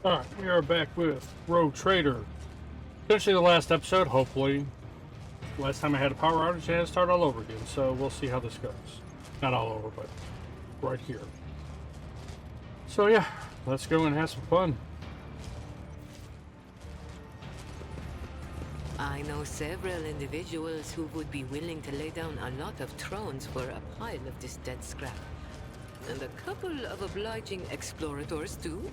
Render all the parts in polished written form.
Alright, we are back with Rogue Trader. Essentially the last episode, hopefully. Last time I had a power outage, I had to start all over again, so we'll see how this goes. Not all over, but right here. So yeah, let's go and have some fun. I know several individuals who would be willing to lay down a lot of thrones for a pile of this dead scrap. And a couple of obliging explorators too.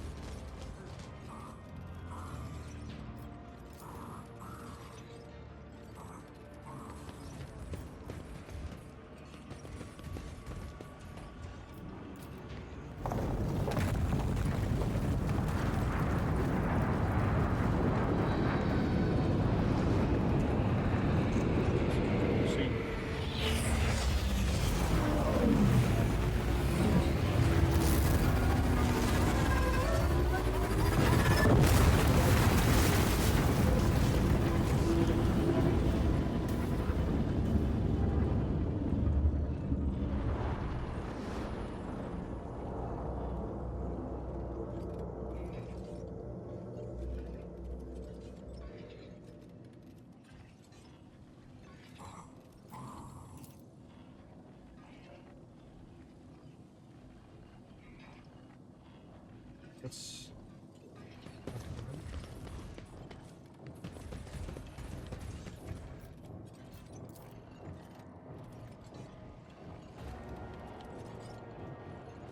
Let's...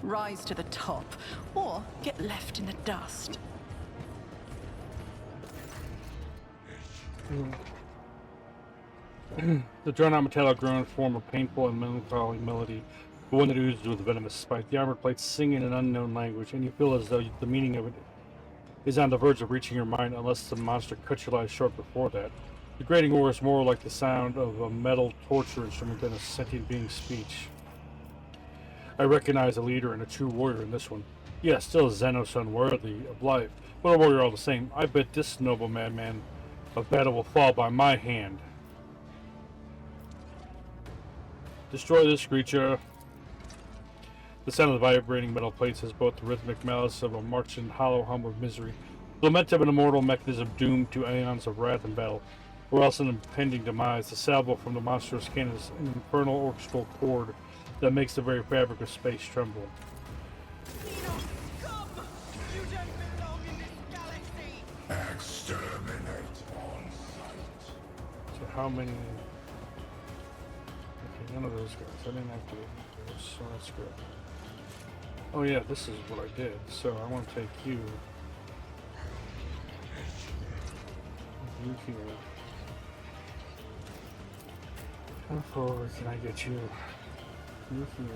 Rise to the top, or get left in the dust. The drawn-out metallic groan form a painful and melancholy melody, but one that oozes with venomous spite. The armored plates sing in an unknown language, and you feel as though the meaning of it is on the verge of reaching your mind unless the monster cuts your life short before that. The grating roar is more like the sound of a metal torture instrument than a sentient being's speech. I recognize a leader and a true warrior in this one. Yes, still a Xenos unworthy of life, but a warrior all the same. I bet this noble madman of battle will fall by my hand. Destroy this creature. The sound of the vibrating metal plates has both the rhythmic malice of a marching hollow hum of misery, the lament of an immortal mechanism doomed to aeons of wrath and battle, or else an impending demise. The salvo from the monstrous cannon is an infernal orchestral chord that makes the very fabric of space tremble. Come! You don't belong in this galaxy! Exterminate on sight. So how many... Okay, none of those guys. I didn't activate those, so that's good. Oh yeah, this is what I did. So I want to take you. You here. How forward can I get you? You here.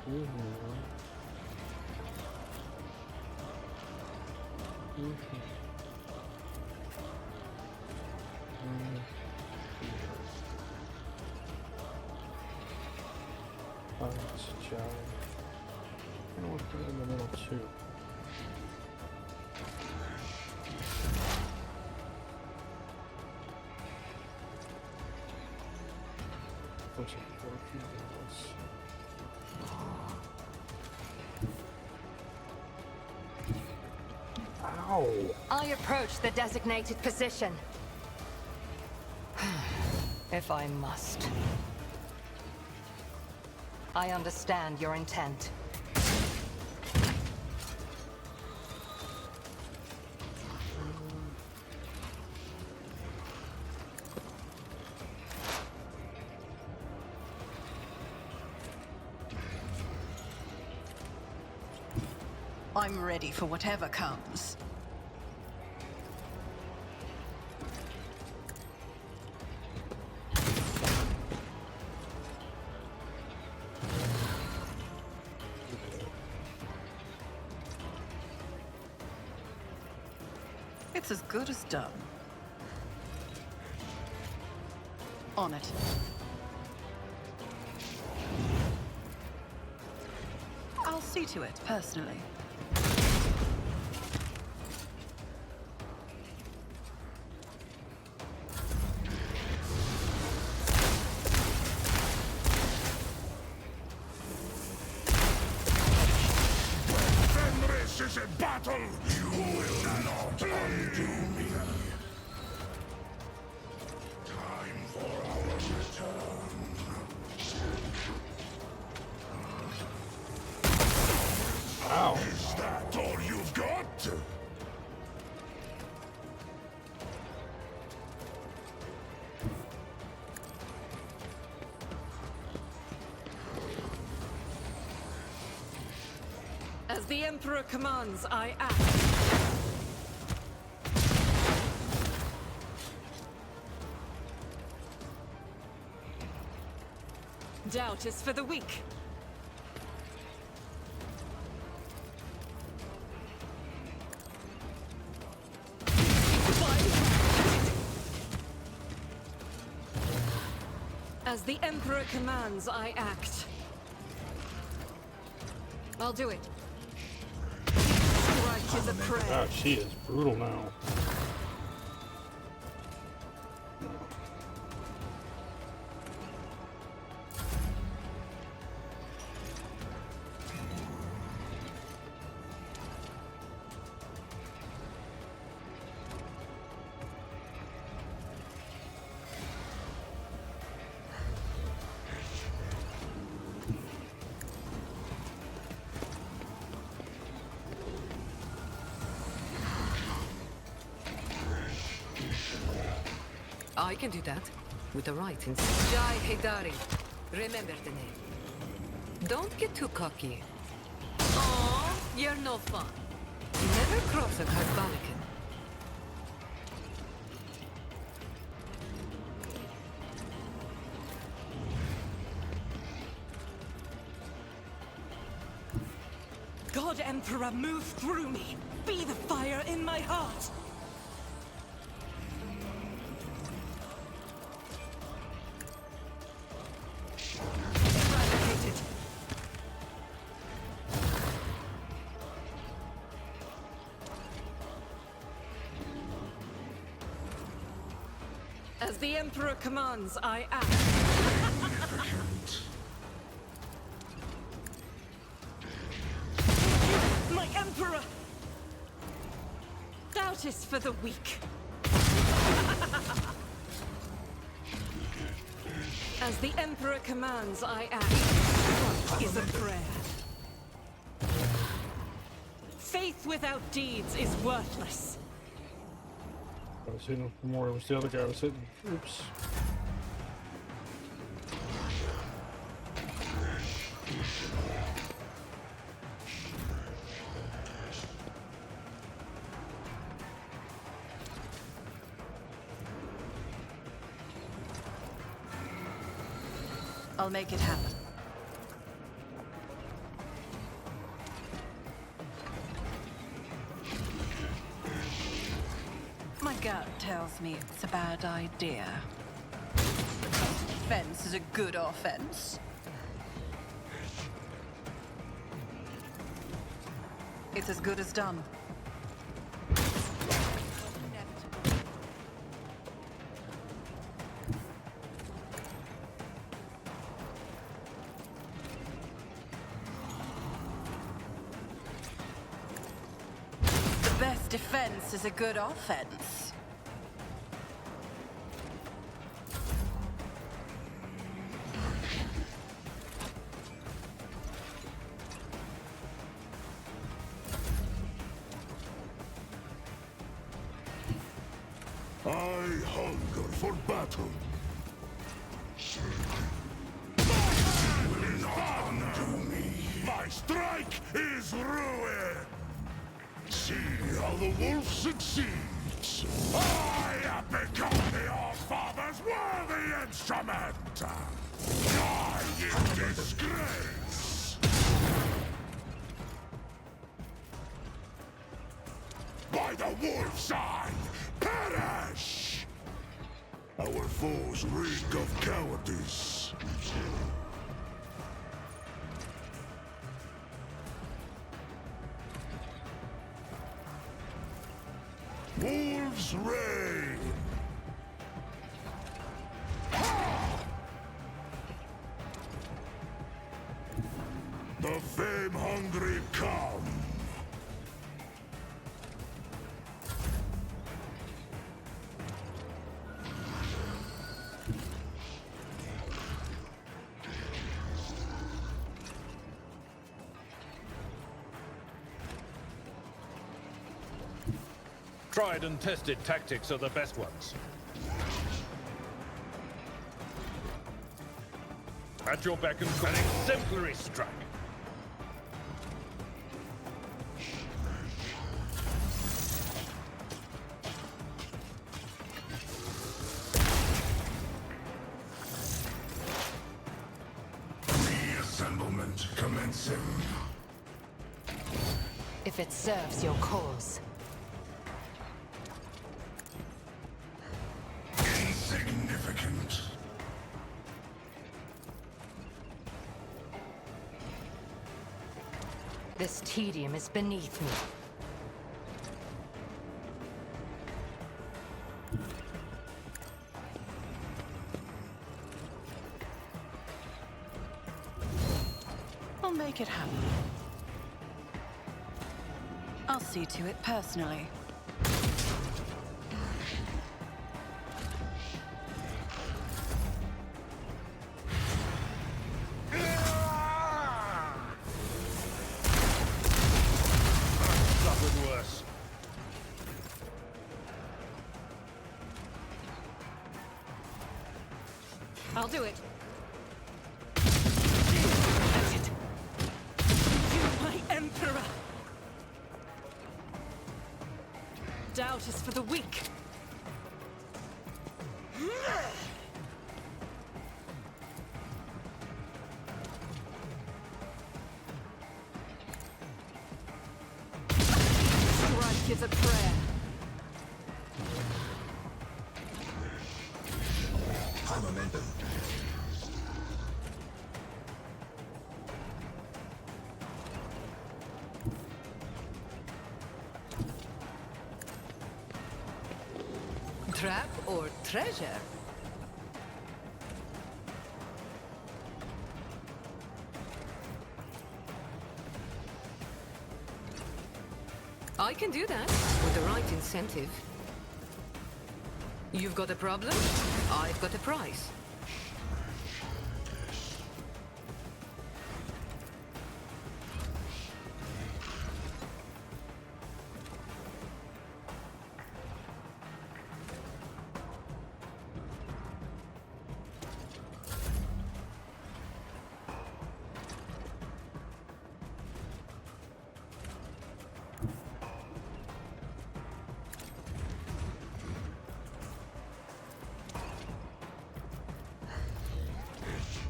You here. You here. That's Joe. I want to put it in the middle too. Those are 4 females. Ow! I approach the designated position. If I must. I understand your intent. I'm ready for whatever comes. It's as good as done. On it. I'll see to it, personally. As the Emperor commands, I act. Doubt is for the weak. As the Emperor commands, I act. I'll do it. Strike is a prayer. God, she is brutal now. I can do that. With the right instinct. Jai Hidari. Remember the name. Don't get too cocky. Oh, you're no fun. Never cross a Kazbalikan. God Emperor, move through me. Be the fire in my heart. Eradicated. As the Emperor commands, I act. My Emperor! Doubt is for the weak. As the Emperor commands, I act. What is a prayer? Faith without deeds is worthless. I was hitting for more. It was the other guy I was hitting. Oops. I'll make it happen. My gut tells me it's a bad idea. Defense is a good offense. It's as good as done. The best defense is a good offense. I hunger for battle. My strike is ruin. See how the wolf succeeds. I have become the All-Father's worthy instrument. Die in disgrace. By the wolf's eye, perish! Our foes reek of cowardice. Wolves reign! The fame-hungry come! Tried and tested tactics are the best ones. At your beck and call, an exemplary strike. Movement commencing. If it serves your cause. Insignificant. This tedium is beneath me. I'll make it happen. I'll see to it personally. Nothing worse. I'll do it. My Emperor! Doubt is for the weak. Strike is a prayer. High momentum. Trap or treasure? I can do that with the right incentive. You've got a problem, I've got a price.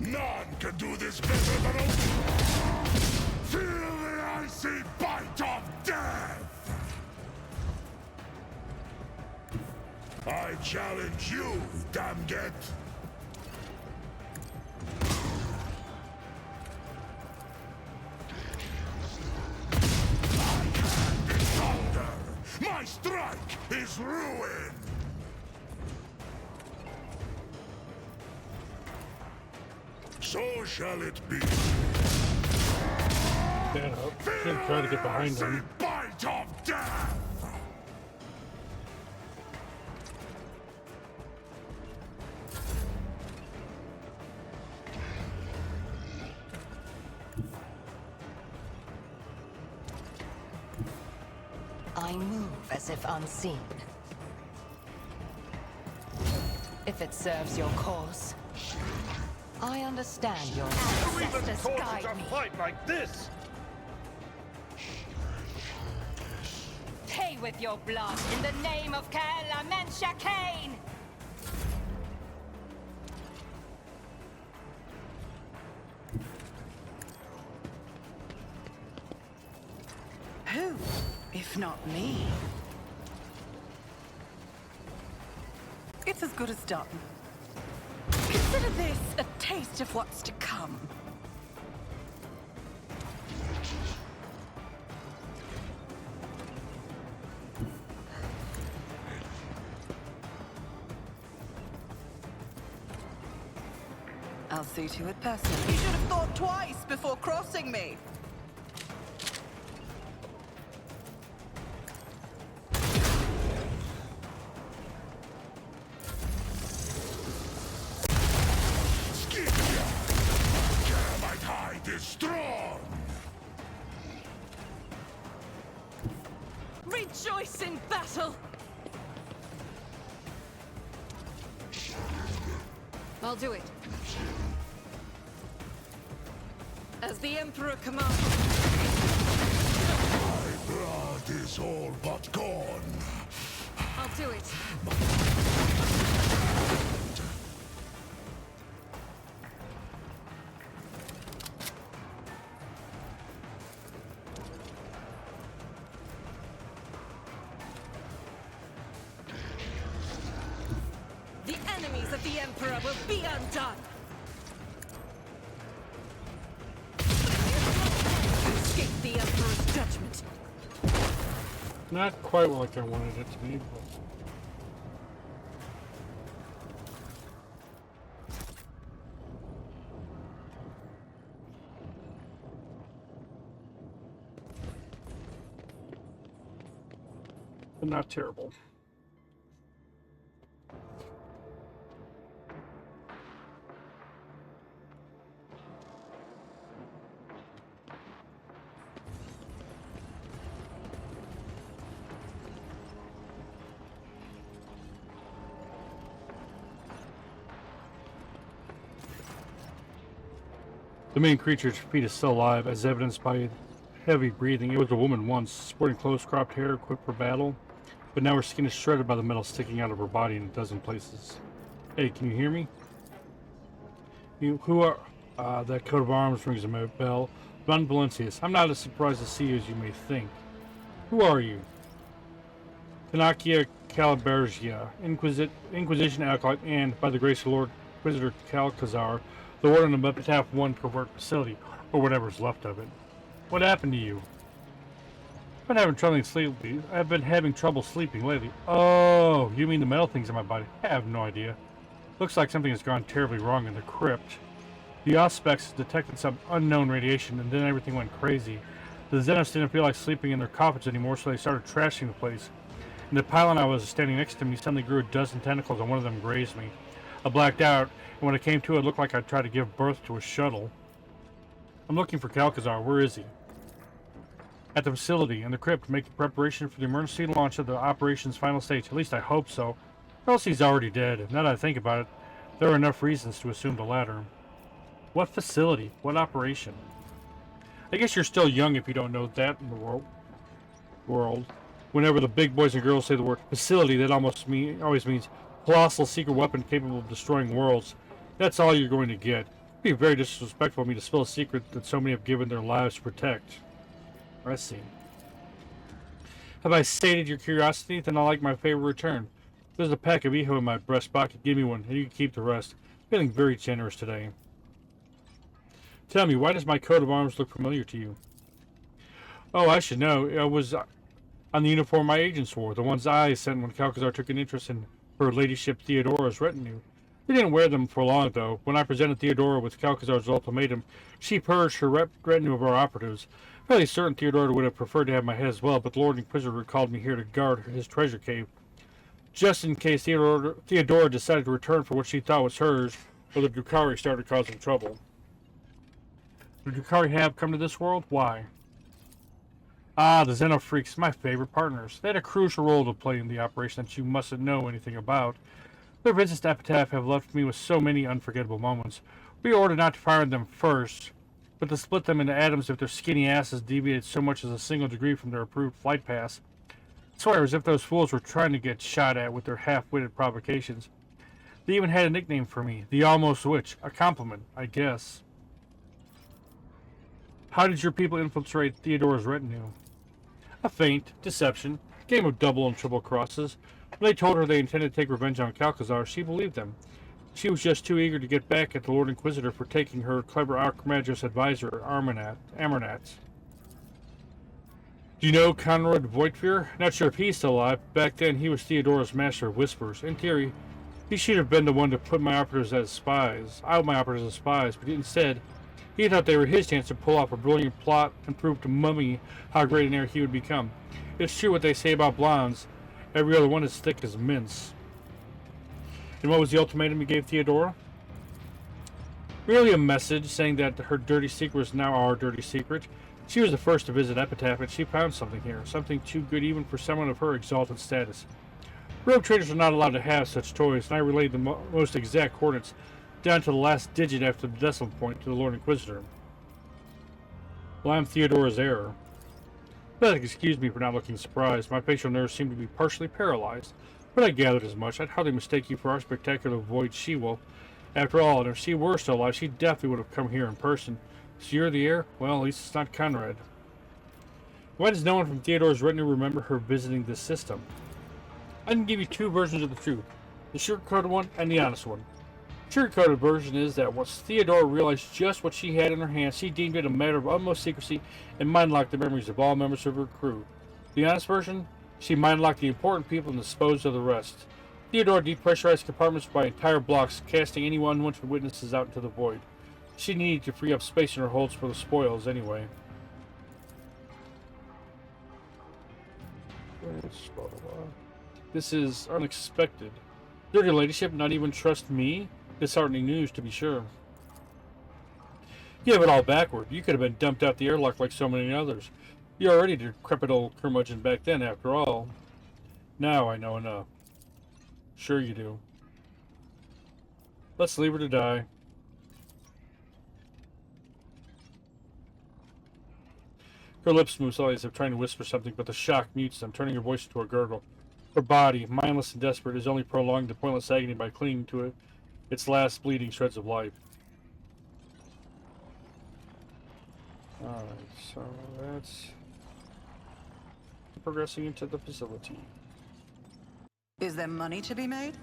None can do this better than a... Feel the icy bite of death! I challenge you, Damget! My hand is thunder! My strike is ruin! So shall it be. Stand up. Can't try to get behind The him. bite of death! I move as if unseen. If it serves your cause. I understand your Who even ancestors taught you guide to me. fight like this? Pay with your blood in the name of Kael Amensha Kane! Who, if not me? It's as good as done. Consider this a taste of what's to come. I'll see to it personally. You should have thought twice before crossing me. Strong! Rejoice in battle! I'll do it. As the Emperor commands. My blood is all but gone. I'll do it. enemies of the Emperor will be undone. Escape the Emperor's judgment. Not quite like I wanted it to be, but not terrible. The main creature's feet is still alive, as evidenced by heavy breathing. It was a woman once, sporting close-cropped hair, equipped for battle, but now her skin is shredded by the metal sticking out of her body in a dozen places. Hey, can you hear me? You, who are... that coat of arms rings a bell. Von Valencius, I'm not as surprised to see you as you may think. Who are you? Panakia Calabergia, Inquisition acolyte, and, by the grace of Lord Inquisitor Calcazar, the warden of Epitaph 1 covert facility, or whatever's left of it. What happened to you? I've been having trouble sleeping lately. Oh, you mean the metal things in my body? I have no idea. Looks like something has gone terribly wrong in the crypt. The Auspex detected some unknown radiation, and then everything went crazy. The Xenos didn't feel like sleeping in their coffins anymore, so they started trashing the place. In the pylon I was standing next to me suddenly grew a dozen tentacles, and one of them grazed me. I blacked out, and when I came to, it looked like I tried to give birth to a shuttle. I'm looking for Calcazar. Where is he? At the facility, in the crypt, making preparation for the emergency launch of the operation's final stage. At least I hope so. Or else he's already dead. And now that I think about it, there are enough reasons to assume the latter. What facility? What operation? I guess you're still young if you don't know that in the world. Whenever the big boys and girls say the word facility, that always means colossal secret weapon capable of destroying worlds. That's all you're going to get. It'd be very disrespectful of me to spill a secret that so many have given their lives to protect. I see. Have I sated your curiosity? Then I'll like my favor return. There's a pack of Eho in my breast pocket. Give me one, and you can keep the rest. Feeling very generous today. Tell me, why does my coat of arms look familiar to you? Oh, I should know. It was on the uniform my agents wore, the ones I sent when Calcazar took an interest in her ladyship Theodora's retinue. They didn't wear them for long, though. When I presented Theodora with Calcazar's ultimatum, she purged her retinue of our operatives. Fairly certain Theodora would have preferred to have my head as well, but the Lord Inquisitor called me here to guard his treasure cave. Just in case Theodora decided to return for what she thought was hers, or the Drukhari started causing trouble. The Drukhari have come to this world? Why? Ah, the Xenofreaks, my favorite partners. They had a crucial role to play in the operation that you mustn't know anything about. Their visits to Epitaph have left me with so many unforgettable moments. We ordered not to fire them first, but to split them into atoms if their skinny asses deviated so much as a single degree from their approved flight paths. I swear, as if those fools were trying to get shot at with their half-witted provocations. They even had a nickname for me, the Almost Witch, a compliment, I guess. How did your people infiltrate Theodora's retinue? A feint, deception, game of double and triple crosses. When they told her they intended to take revenge on Calcazar, she believed them. She was just too eager to get back at the Lord Inquisitor for taking her clever Archmagus advisor, Amernat. Do you know Conrad Voigtfear? Not sure if he's still alive. Back then, he was Theodora's master of whispers. In theory, he should have been the one to put my operatives as spies, but instead, he thought they were his chance to pull off a brilliant plot and prove to Mummy how great an heir he would become. It's true what they say about blondes. Every other one is thick as mince. And what was the ultimatum he gave Theodora? Merely a message saying that her dirty secret was now our dirty secret. She was the first to visit Epitaph, and she found something here. Something too good even for someone of her exalted status. Rogue traders are not allowed to have such toys, and I relayed the most exact coordinates, down to the last digit after the decimal point, to the Lord Inquisitor. Well, I'm Theodora's heir. But excuse me for not looking surprised. My facial nerves seem to be partially paralyzed. But I gathered as much. I'd hardly mistake you for our spectacular void She-Wolf. After all, and if she were still alive, she definitely would have come here in person. So you're the heir? Well, at least it's not Conrad. Why does no one from Theodora's retinue remember her visiting this system? I can give you two versions of the truth. The sugar-coated one and the honest one. Sugar-coated version is that once Theodora realized just what she had in her hands, she deemed it a matter of utmost secrecy and mind-locked the memories of all members of her crew. The honest version, she mind-locked the important people and disposed of the rest. Theodora depressurized compartments by entire blocks, casting any unwanted witnesses out into the void. She needed to free up space in her holds for the spoils anyway. This is unexpected. Dirty ladyship not even trust me? Disheartening news, to be sure. You have it all backward. You could have been dumped out the airlock like so many others. You're already a decrepit old curmudgeon back then, after all. Now I know enough. Sure you do. Let's leave her to die. Her lips move slowly as if trying to whisper something, but the shock mutes them, turning her voice into a gurgle. Her body, mindless and desperate, is only prolonging the pointless agony by clinging to it, its last bleeding shreds of life. Alright, so that's progressing into the facility. Is there money to be made?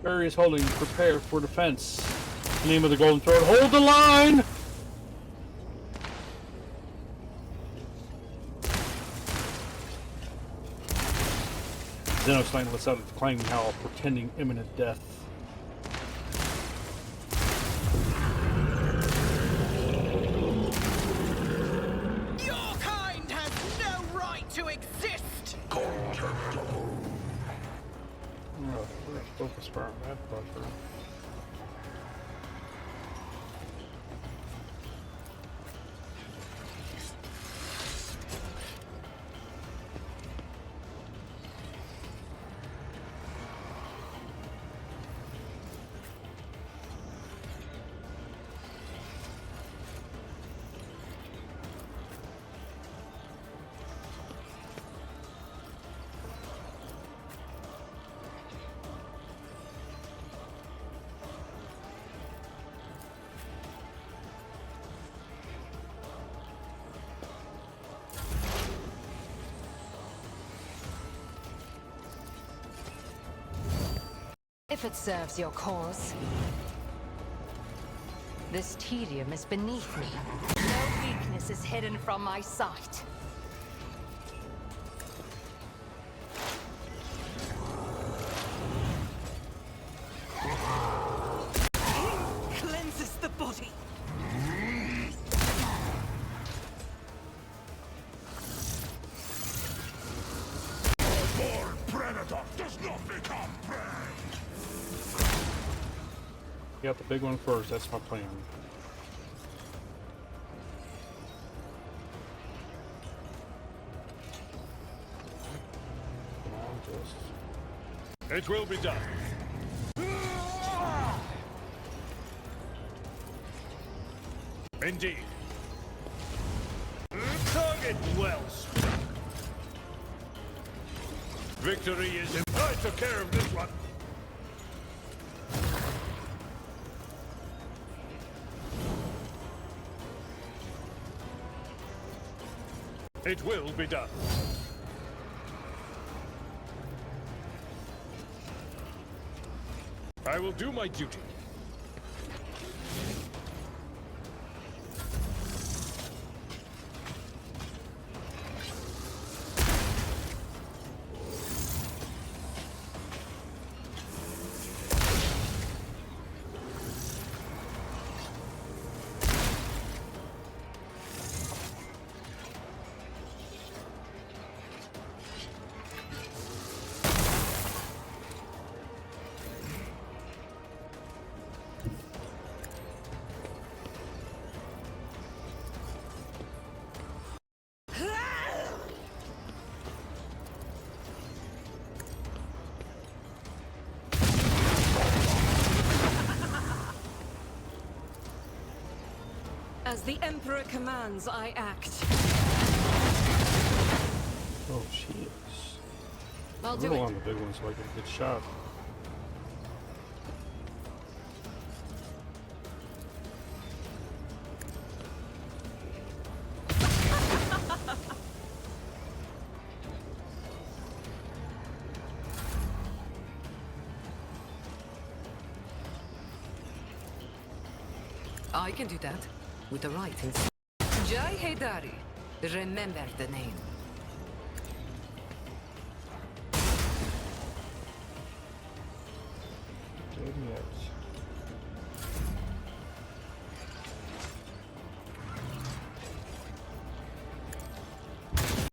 Barry is holding, prepare for defense. Name of the Golden Throat, hold the line! Xenoslang lets out a clanging howl, portending imminent death. Your kind has no right to exist! Oh, we're focus fire on that buffer. If it serves your cause. This tedium is beneath me. No weakness is hidden from my sight. Cleanses the body. Born predator does not become prey! Got the big one first, that's my plan. It will be done. Indeed. Target well struck. Victory is in. I took care of this one. It will be done. I will do my duty. As the Emperor commands, I act. Oh, she is. I'll I'm do gonna it. on the big one so I get a good shot. I can do that with the right in Jai Haydari. Remember the name.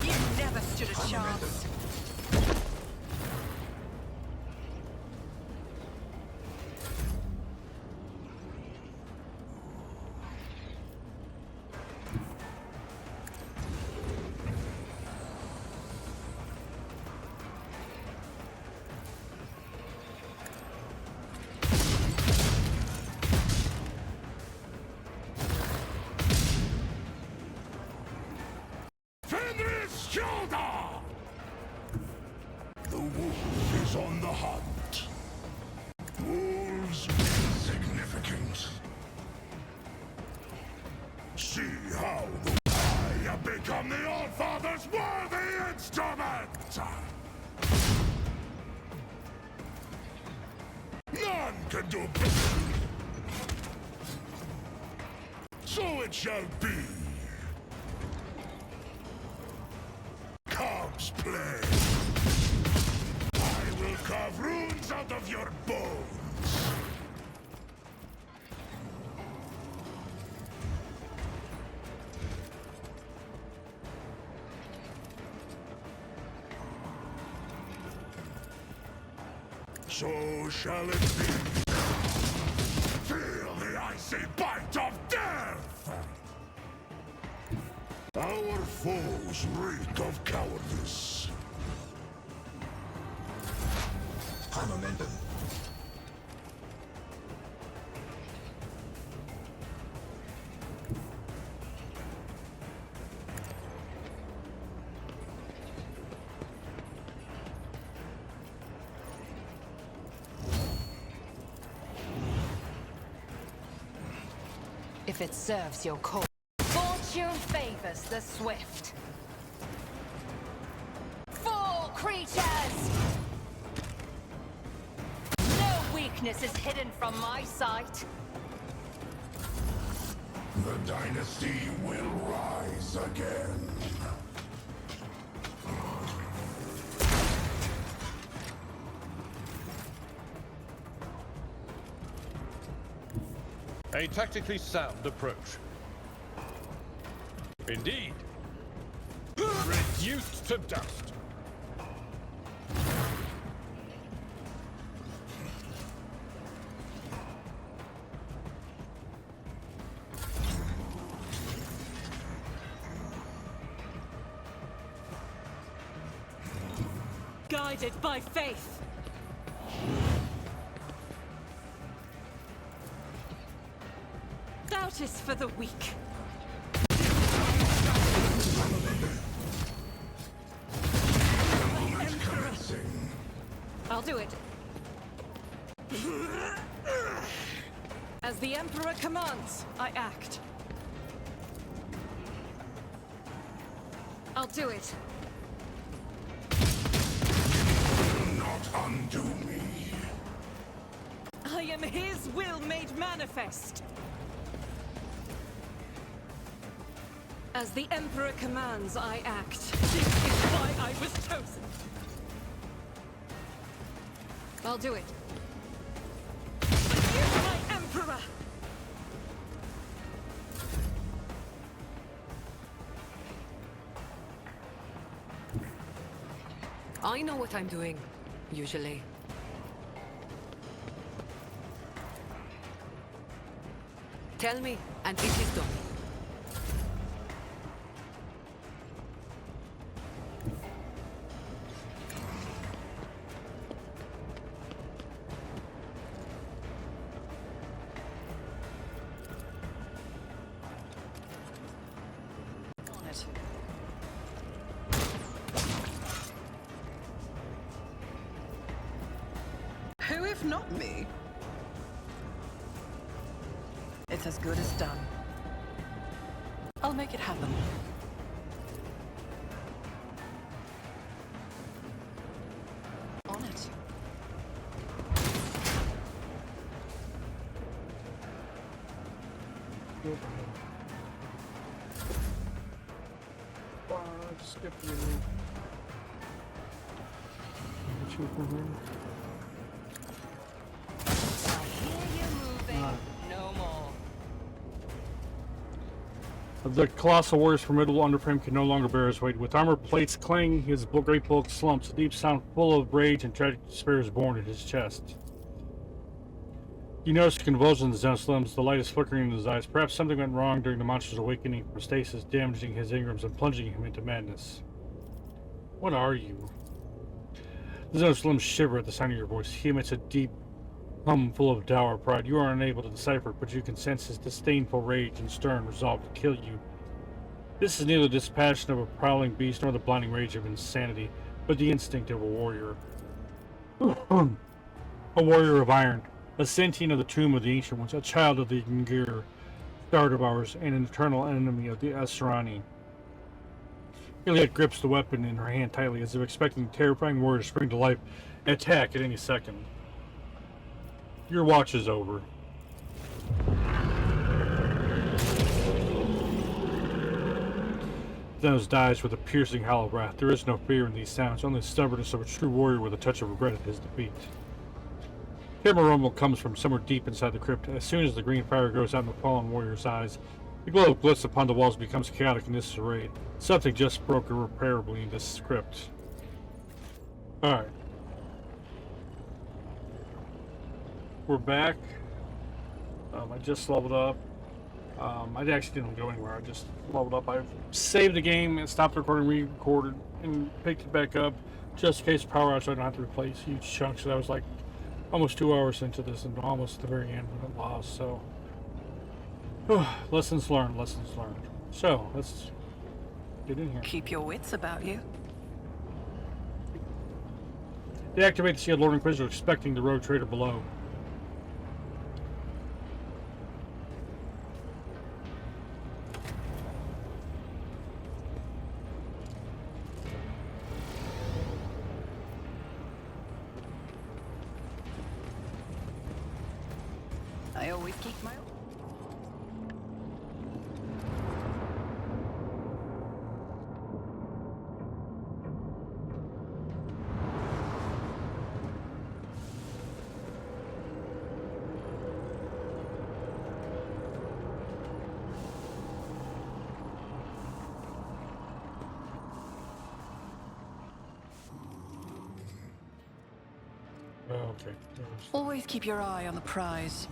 You never stood a chance. Fenris shoulder! The wolf is on the hunt. Wolves insignificant. See how I have become the Allfather's worthy instrument! None can do better. So it shall be. Cubs play. I will carve runes out of your bones. So shall it be. Feel the icy bite of death! Our foes reek of cowardice. High momentum. If it serves your cause. Fortune favors the swift. Fall, creatures! No weakness is hidden from my sight. The dynasty will rise again. A tactically sound approach. Indeed. Reduced to dust. Guided by faith. Doubt is for the weak. I'll do it. As the Emperor commands, I act. I'll do it. Not undo me. I am his will made manifest. As the Emperor commands, I act. This is why I was chosen. I'll do it. You're my Emperor! I know what I'm doing, usually. Tell me, and it is done. It's not me. It's as good as done. I'll make it happen. On it. Skip you. I hear you moving. No more. The colossal warrior's formidable underframe can no longer bear his weight. With armor plates clanging, his great bulk slumps. A deep sound full of rage and tragic despair is born in his chest. You notice convulsions in his limbs, the light is flickering in his eyes. Perhaps something went wrong during the monster's awakening from stasis, damaging his ingrams and plunging him into madness. What are you? The Zenos limbs shiver at the sound of your voice. He emits a deep hum full of dour pride. You are unable to decipher, but you can sense his disdainful rage and stern resolve to kill you. This is neither the dispassion of a prowling beast nor the blinding rage of insanity, but the instinct of a warrior. A warrior of iron. A sentient of the tomb of the ancient ones, a child of the Ngir, Stardevours's, and an eternal enemy of the Asrani. Iliad grips the weapon in her hand tightly, as if expecting the terrifying warrior to spring to life and attack at any second. Your watch is over. Thanos dies with a piercing howl of wrath. There is no fear in these sounds, only the stubbornness of a true warrior with a touch of regret at his defeat. Camera rumble comes from somewhere deep inside the crypt. As soon as the green fire goes out in the fallen warrior's eyes, the glow of glitz upon the walls becomes chaotic in disarray. Something just broke irreparably in this crypt. Alright. We're back. I just leveled up. I actually didn't go anywhere. I just leveled up. I saved the game and stopped recording, re-recorded, and picked it back up just in case power outage, so I don't have to replace huge chunks. So that was like almost 2 hours into this and almost at the very end when it lost, so lessons learned. So let's get in here. Keep your wits about you. Deactivate to see a Lord Inquisitor expecting the rogue trader below. I always keep my... Okay. Always keep your eye on the prize.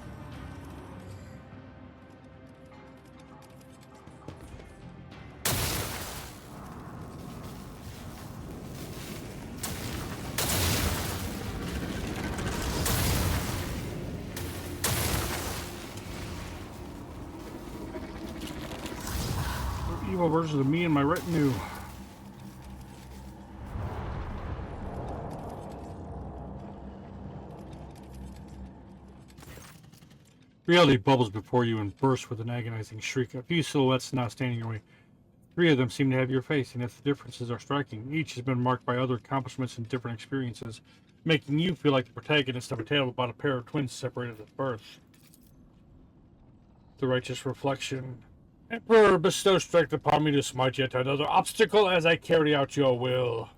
Evil versions of me and my retinue. Reality bubbles before you and bursts with an agonizing shriek. A few silhouettes now stand in your way. 3 of them seem to have your face, and if the differences are striking, each has been marked by other accomplishments and different experiences, making you feel like the protagonist of a tale about a pair of twins separated at birth. The righteous reflection. Emperor, bestow strength upon me to smite yet another obstacle as I carry out your will.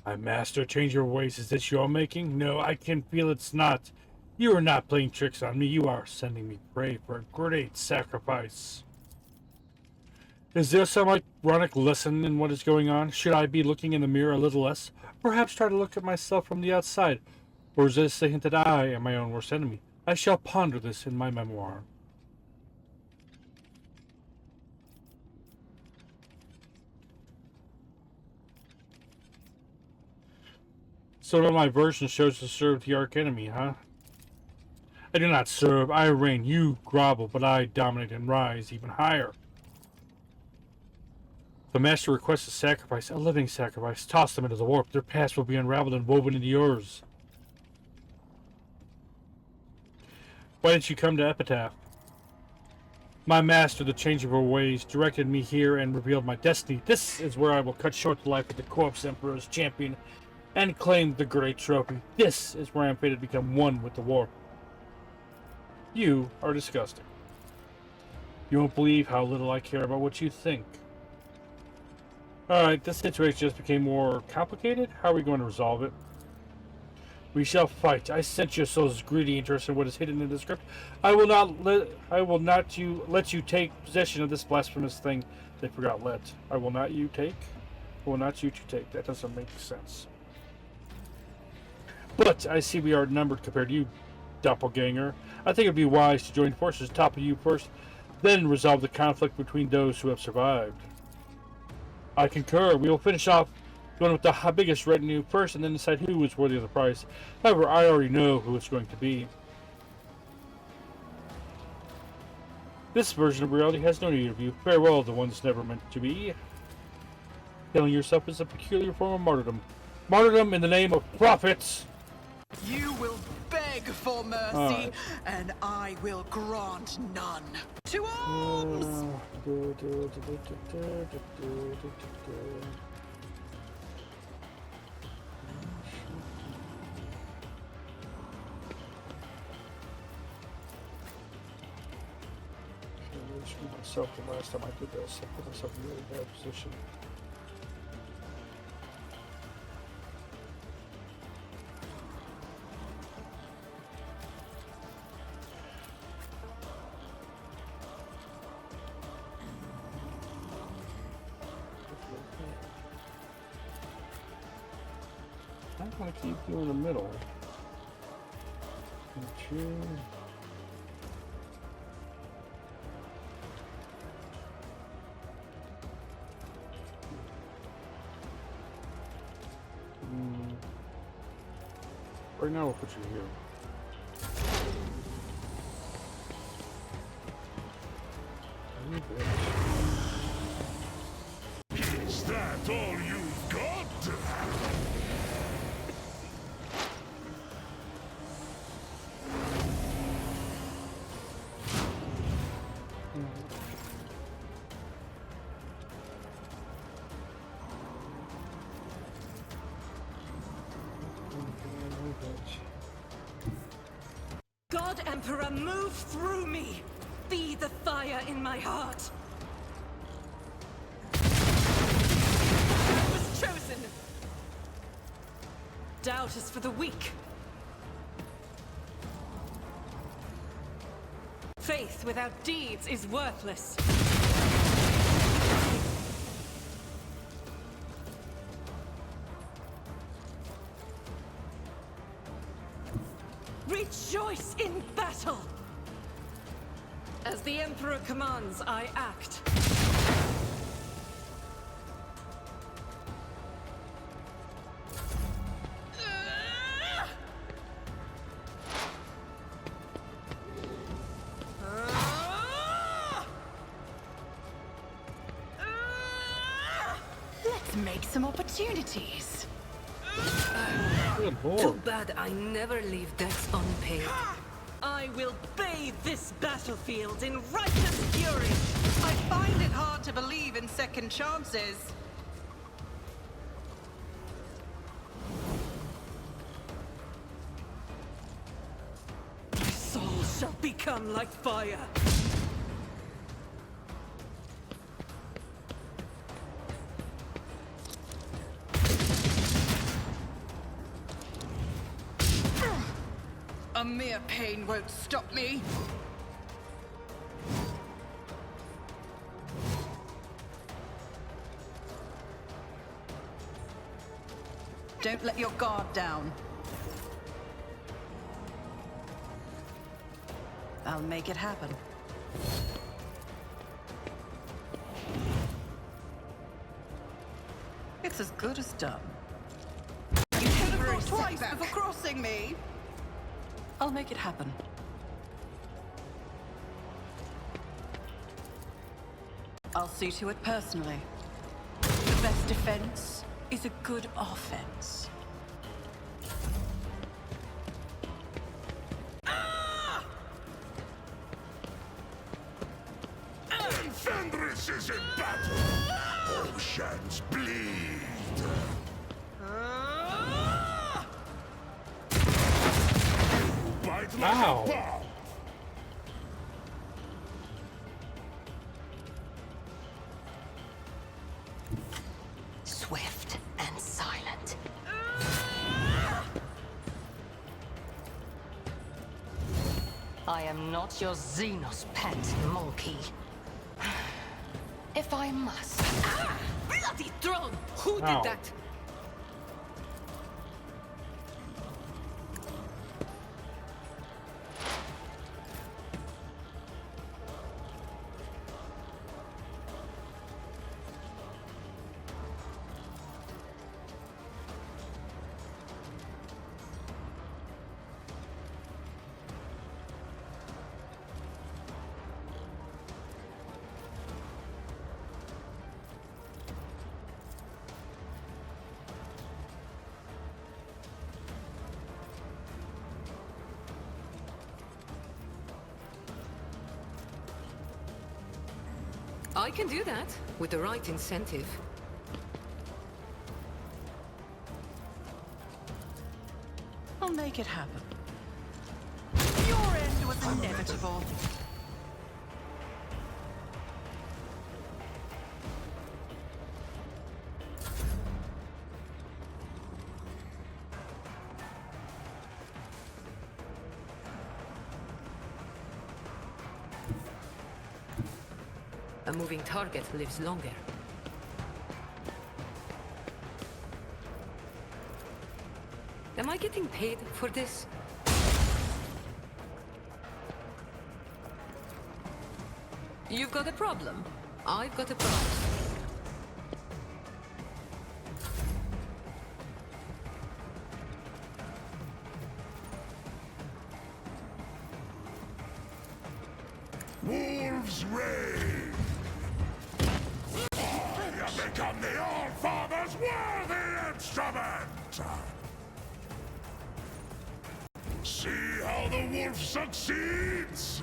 My master, change your ways. Is this your making? No, I can feel it's not. You are not playing tricks on me. You are sending me prey for a great sacrifice. Is there some ironic lesson in what is going on? Should I be looking in the mirror a little less? Perhaps try to look at myself from the outside? Or is this a hint that I am my own worst enemy? I shall ponder this in my memoir. So now my version shows to serve the arch enemy, huh? I do not serve, I reign. You grovel, but I dominate and rise even higher. The master requests a sacrifice, a living sacrifice. Toss them into the warp. Their past will be unraveled and woven into yours. Why didn't you come to Epitaph? My master, the change of our ways, directed me here and revealed my destiny. This is where I will cut short the life of the corpse emperor's champion and claim the great trophy. This is where I am fated to become one with the war. You are disgusting. You won't believe how little I care about what you think. Alright, this situation just became more complicated. How are we going to resolve it? We shall fight. I sense your soul's greedy interest in what is hidden in the script. I will not let you take possession of this blasphemous thing. They forgot let. I will not you take. I will not you to take. That doesn't make sense. But I see we are outnumbered compared to you, doppelganger. I think it would be wise to join forces, topple you first, then resolve the conflict between those who have survived. I concur. We will finish off the one with the biggest retinue first, and then decide who is worthy of the prize. However, I already know who it's going to be. This version of reality has no need of you. Farewell, the ones never meant to be. Killing yourself is a peculiar form of martyrdom. Martyrdom in the name of prophets! You will beg for mercy, and I will grant none. To arms! Myself the last time I did this, I put myself in a really bad position. I'm gonna keep you in the middle. Right now, we'll put you here. Is that all you've got? God Emperor, move through me! Be the fire in my heart! I was chosen! Doubt is for the weak. Faith without deeds is worthless. Rejoice in battle! As the Emperor commands, I act. Let's make some opportunities. Good Too lord. bad I never leave debts unpaid. I will bathe this battlefield in righteous fury. I find it hard to believe in second chances. My soul shall become like fire. A mere pain won't stop me. Don't let your guard down. I'll make it happen. It's as good as done. You should have thought twice before crossing me. I'll make it happen. I'll see to it personally. The best defense is a good offense. Thundress is in battle. Oceans bleed. Bite like Ow. a bomb. Swift and silent. I am not your Xenos pet, monkey. If I must. Bloody throne! Who Ow. did that? I can do that with the right incentive. I'll make it happen. Your end was inevitable. A moving target lives longer. Am I getting paid for this? You've got a problem. I've got a problem. Wolves reign. I have become the All-Father's worthy instrument. See how the wolf succeeds.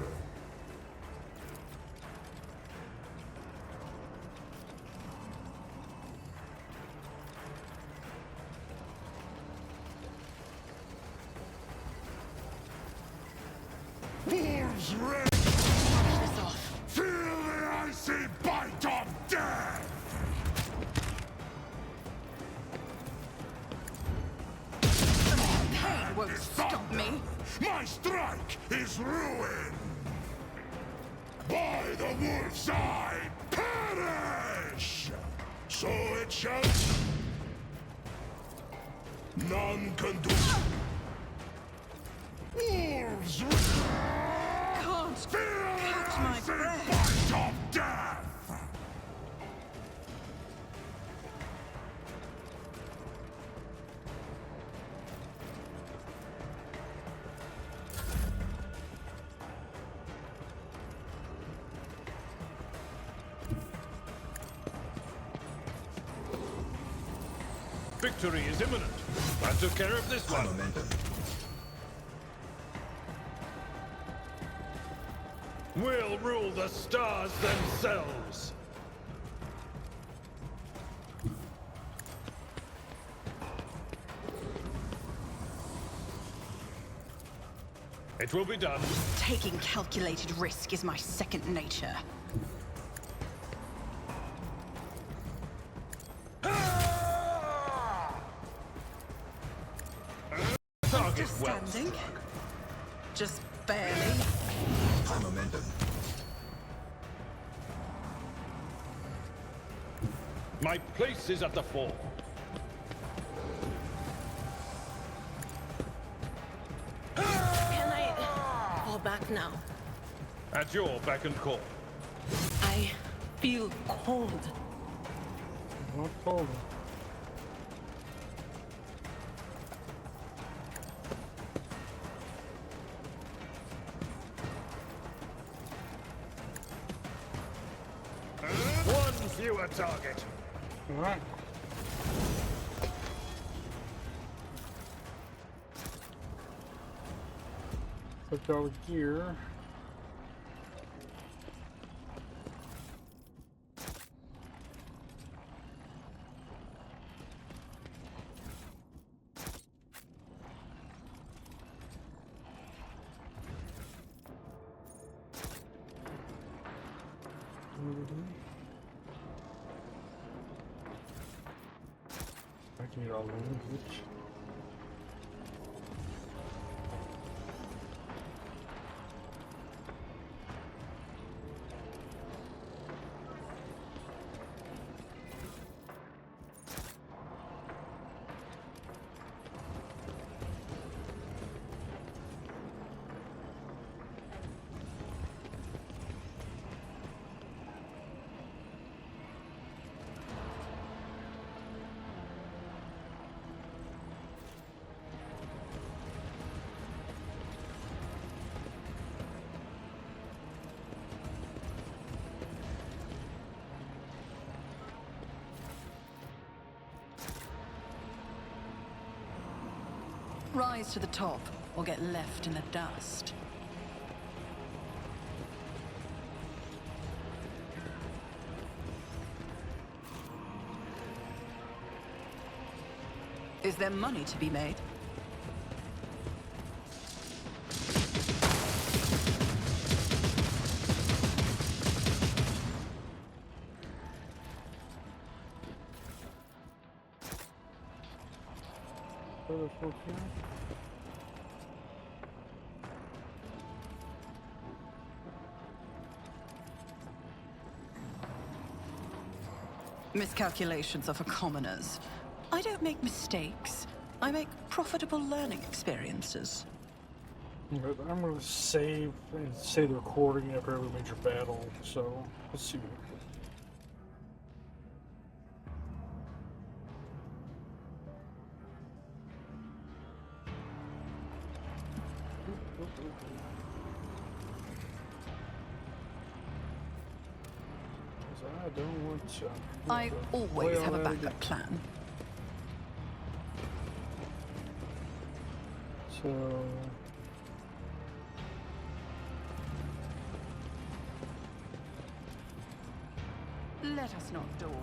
Wolves reign. This off. Feel the icy bite of death! Pain won't stop me. My strike is ruin! By the wolf's eye, perish! So it shall... None can do... Wolves! Can't Feel the catch my icy breath. bite of death! Victory is imminent. I took care of this one. Momentum. We'll rule the stars themselves. It will be done. Taking calculated risk is my second nature. Target Just well. standing. Just barely. High momentum. My place is at the fore. Can I fall back now? At your beck and call. I feel cold. Not cold. One fewer target. Alright. Put our gear. I can get all the language. Rise to the top, or get left in the dust. Is there money to be made? Miscalculations are for commoners. I don't make mistakes. I make profitable learning experiences. I'm going to save and save the recording after every major battle, so let's see. I don't want to. I always have a backup plan. So. Let us not dawdle.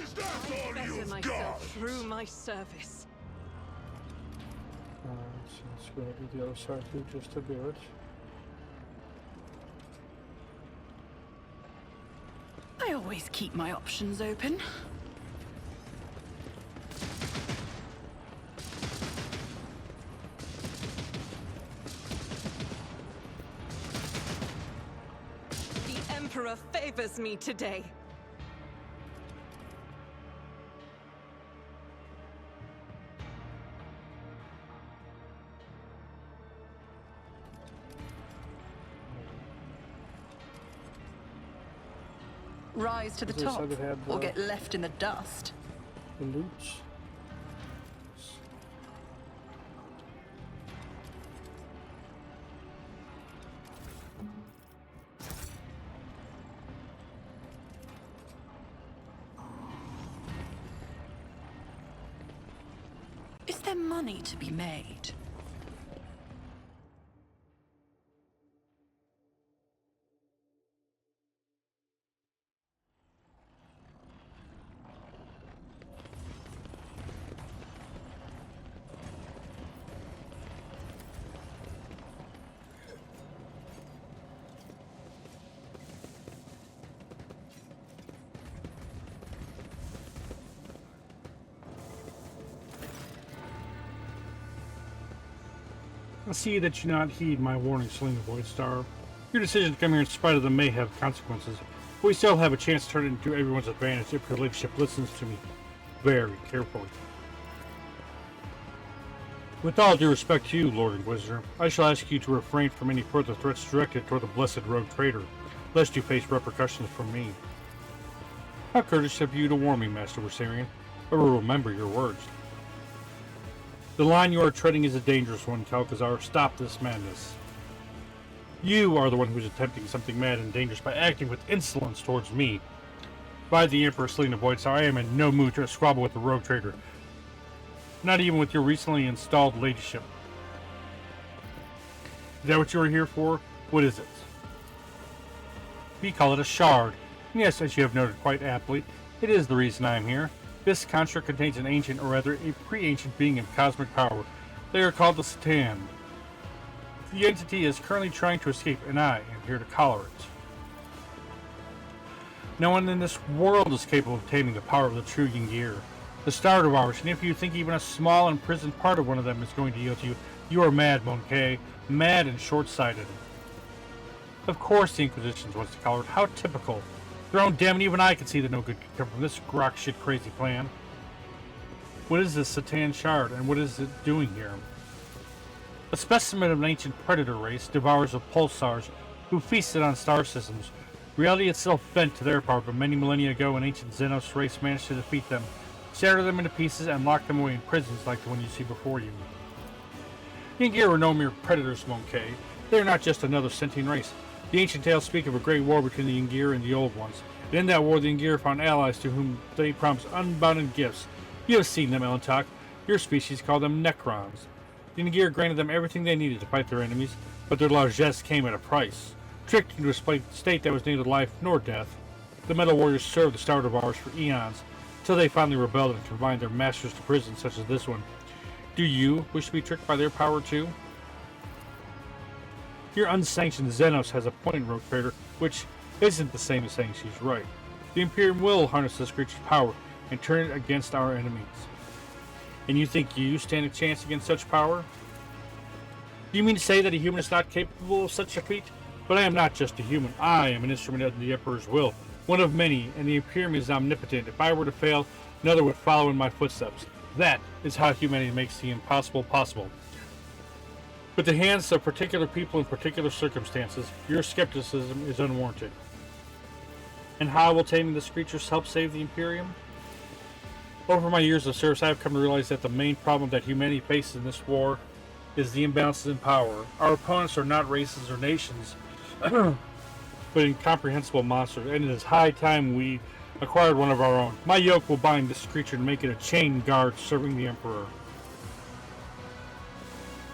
Is that all Better you've myself got? through my service. So let's go to the other side here just to do it. I always keep my options open. The Emperor favors me today. Rise to the As I top, said, it had or the- get left in the dust. The loot. Is there money to be made? I see that you not heed my warning, Selena Voidstar. Your decision to come here in spite of them may have consequences, but we still have a chance to turn it into everyone's advantage if your leadership listens to me very carefully. With all due respect to you, Lord Inquisitor, I shall ask you to refrain from any further threats directed toward the blessed rogue traitor, lest you face repercussions from me. How courteous of you to warn me, Master Versarian. I will remember your words. The line you are treading is a dangerous one, Calcazar. Stop this madness. You are the one who is attempting something mad and dangerous by acting with insolence towards me. By the Emperor Selena Voidstar, I am in no mood to squabble with the rogue traitor. Not even with your recently installed ladyship. Is that what you are here for? What is it? We call it a shard. Yes, as you have noted quite aptly, it is the reason I am here. This construct contains an ancient, or rather a pre-ancient being of cosmic power. They are called the Satan. The entity is currently trying to escape, and I am here to collar it. No one in this world is capable of taming the power of the true Yingir. The Star Devourers, and if you think even a small imprisoned part of one of them is going to yield to you, you are mad, Monkey. Mad and short-sighted. Of course the Inquisition wants to collar it. How typical. Throne, damn it, even I can see that no good can come from this grok shit crazy plan. What is this Satan shard, and what is it doing here? A specimen of an ancient predator race, devourers of pulsars, who feasted on star systems. Reality itself bent to their power, but many millennia ago an ancient Xenos race managed to defeat them, shatter them into pieces, and lock them away in prisons like the one you see before you. Yingir were no mere predators, Monkey. They are not just another sentient race. The ancient tales speak of a great war between the Yingir and the Old Ones. And in that war, the Yingir found allies to whom they promised unbounded gifts. You have seen them, Elentok. Your species called them Necrons. The Yingir granted them everything they needed to fight their enemies, but their largesse came at a price. Tricked into a state that was neither life nor death, the Metal Warriors served the Star Devourers for eons, until they finally rebelled and confined their masters to prisons such as this one. Do you wish to be tricked by their power too? Your unsanctioned Xenos has a point, Rogue Trader, which isn't the same as saying she's right. The Imperium will harness this creature's power and turn it against our enemies. And you think you stand a chance against such power? Do you mean to say that a human is not capable of such a feat? But I am not just a human. I am an instrument of the Emperor's will, one of many, and the Imperium is omnipotent. If I were to fail, another would follow in my footsteps. That is how humanity makes the impossible possible. With the hands of particular people in particular circumstances, your skepticism is unwarranted. And how will taming this creature help save the Imperium? Over my years of service, I have come to realize that the main problem that humanity faces in this war is the imbalances in power. Our opponents are not races or nations, but incomprehensible monsters, and it is high time we acquired one of our own. My yoke will bind this creature and make it a chained guard serving the Emperor.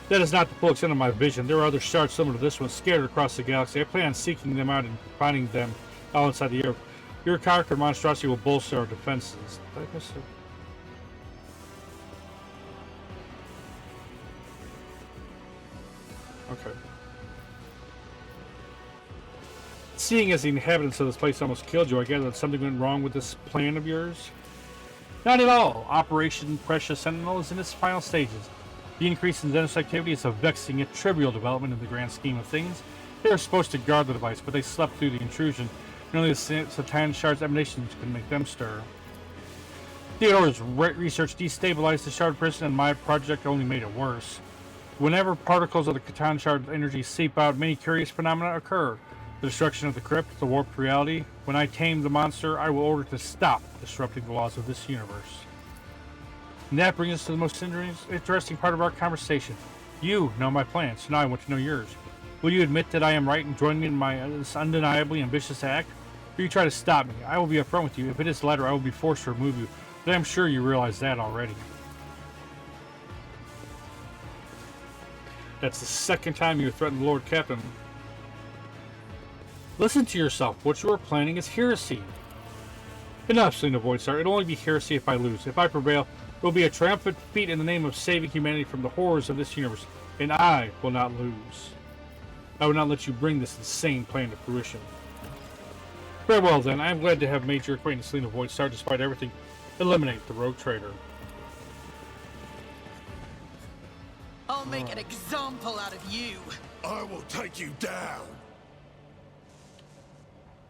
That is not the full extent of my vision. There are other shards similar to this one scattered across the galaxy. I plan on seeking them out and finding them all inside the earth. Your conquered monstrosity will bolster our defenses. Did I miss it? Okay. Seeing as the inhabitants of this place almost killed you, I gather that something went wrong with this plan of yours? Not at all. Operation Precious Sentinel is in its final stages. The increase in Xenos activity is a vexing yet trivial development in the grand scheme of things. They are supposed to guard the device, but they slept through the intrusion, and only the Satan Shard's emanations can make them stir. Theodore's research destabilized the Shard prison, and my project only made it worse. Whenever particles of the Catan Shard's energy seep out, many curious phenomena occur. The destruction of the crypt, the warped reality. When I tame the monster, I will order to stop disrupting the laws of this universe. And that brings us to the most interesting part of our conversation. You know my plans, so now I want to know yours. Will you admit that I am right and join me in my this undeniably ambitious act? Or you try to stop me? I will be upfront with you. If it is the latter, I will be forced to remove you. But I'm sure you realize that already. That's the second time you have threatened the Lord Captain. Listen to yourself. What you are planning is heresy. Enough, Selena Voidstar. It'll only be heresy if I lose. If I prevail, it will be a triumphant feat in the name of saving humanity from the horrors of this universe. And I will not lose. I will not let you bring this insane plan to fruition. Very well then. I am glad to have made your acquaintance, Selena Voidstar. Despite everything, eliminate the rogue trader. I'll make an example out of you. I will take you down.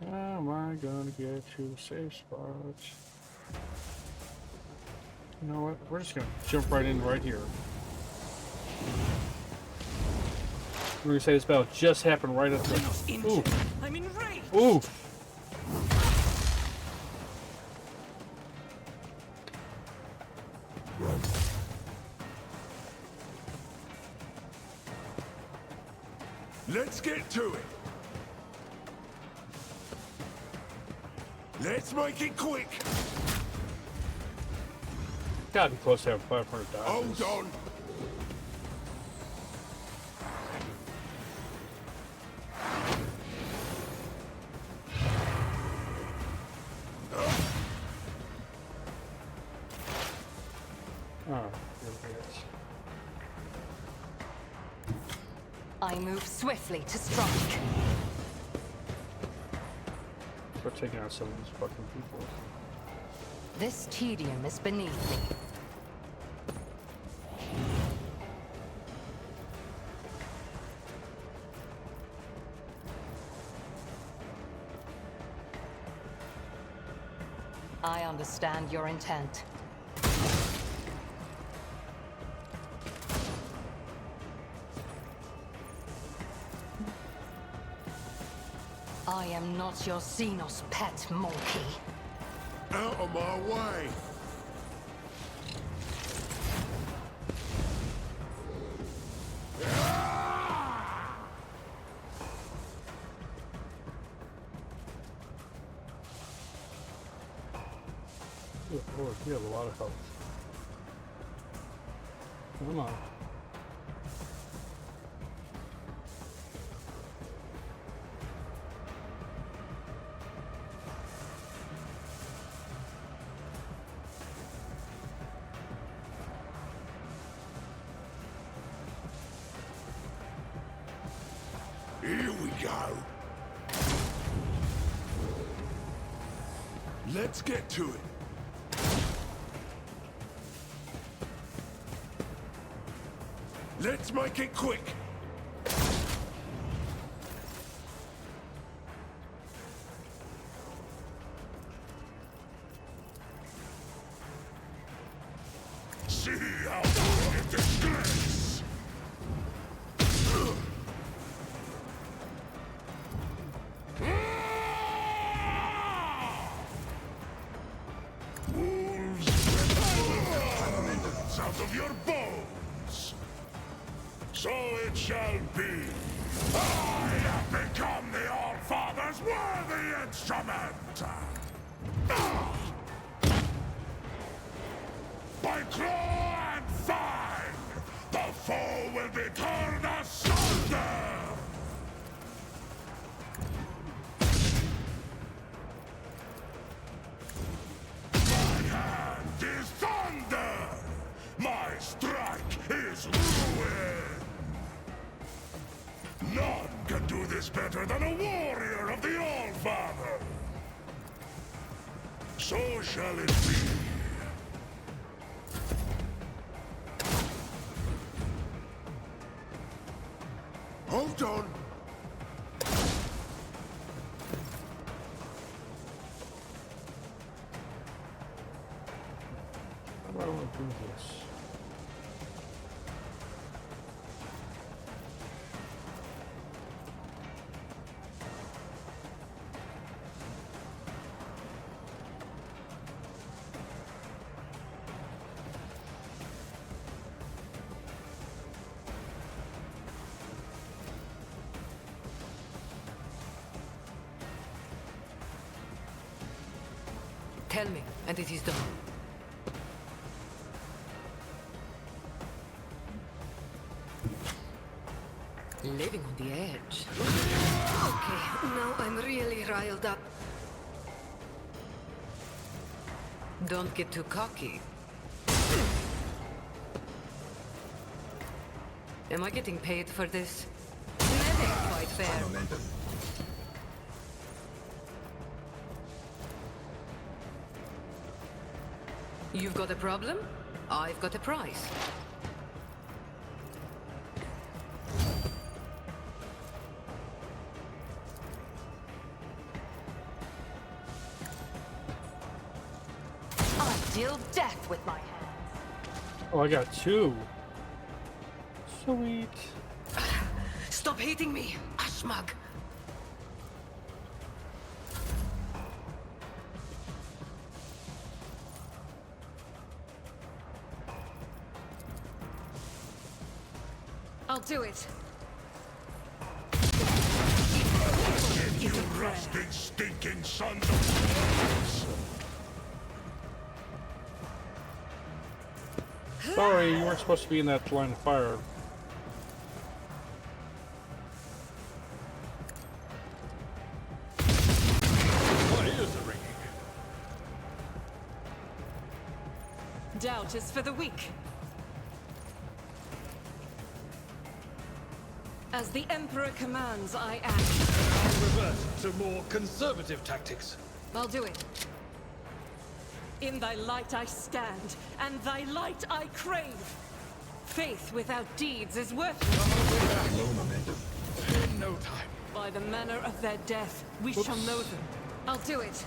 How am I gonna get to a safe spot? You know what? We're just gonna jump right in right here. We're gonna say this battle just happened right at the. Ooh. I'm enraged. Ooh. Let's get to it. Let's make it quick. Gotta be close to having 500 dodges. Hold on. Oh, here it is. I move swiftly to strike. We're taking out some of these fucking people. This tedium is beneath me. I understand your intent. I am not your Xenos pet monkey. Out of my way! Good Lord, you have a lot of health. Come on. Here we go. Let's get to it. Let's make it quick. See how it disgrace. Wolves out of your bones. So it shall be. I have become the All-Father's worthy instrument. By claw and fang, the foe will be torn asunder. My hand is thunder. My strike is ruin. None can do this better than a warrior of the All-Father. So shall it be. Hold on. How do I want to do this? Tell me, and it is done. Living on the edge. Okay, now I'm really riled up. Don't get too cocky. Am I getting paid for this? Never quite fair. Momentum. You've got a problem? I've got a price. I deal death with my hands. Oh, I got two. Sweet. Stop hating me, Ashmag. I'll do it. You rusting, stinking sons of bitches. Sorry, you weren't supposed to be in that line of fire. My ears are ringing. Doubt is for the weak. As the Emperor commands, I act. I'll revert to more conservative tactics. I'll do it. In thy light I stand, and thy light I crave. Faith without deeds is worthless. Low momentum. In no time. By the manner of their death, we shall know them. I'll do it.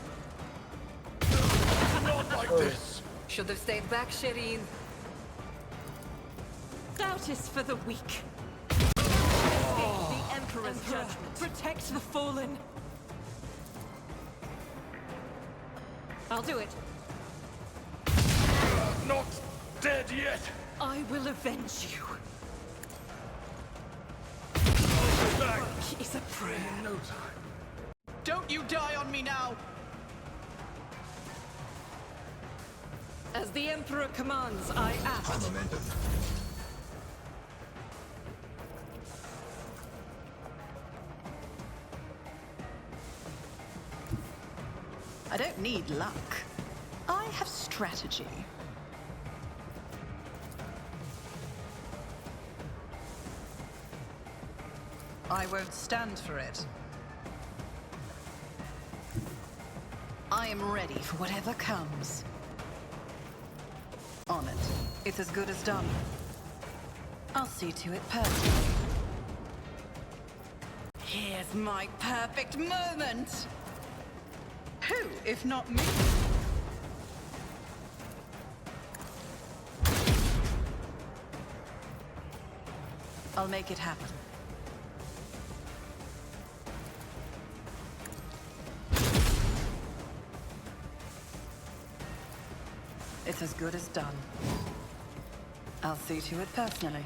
Not like this. Should have stayed back, Shireen. Doubt is for the weak. The Emperor's judgment. Protect the fallen. I'll do it. Not dead yet. I will avenge you. I'll be back. Work is a prayer. In no time. Don't you die on me now! As the Emperor commands, I act. High momentum. I don't need luck. I have strategy. I won't stand for it. I am ready for whatever comes. On it. It's as good as done. I'll see to it personally. Here's my perfect moment! Who, if not me? I'll make it happen. It's as good as done. I'll see to it personally.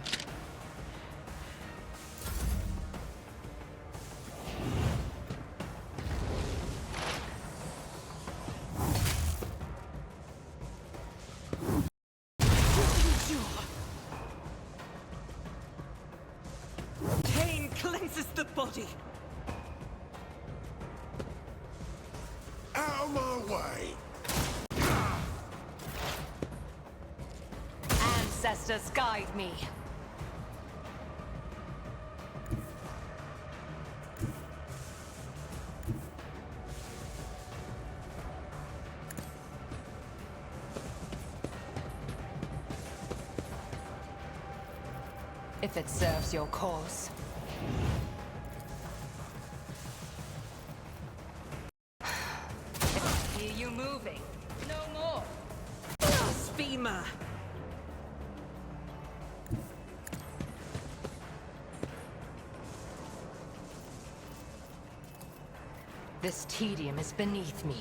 Pain cleanses the body. Out of my way! Ancestors guide me. If it serves your cause. Hear you moving. No more. Blasphemer. This tedium is beneath me.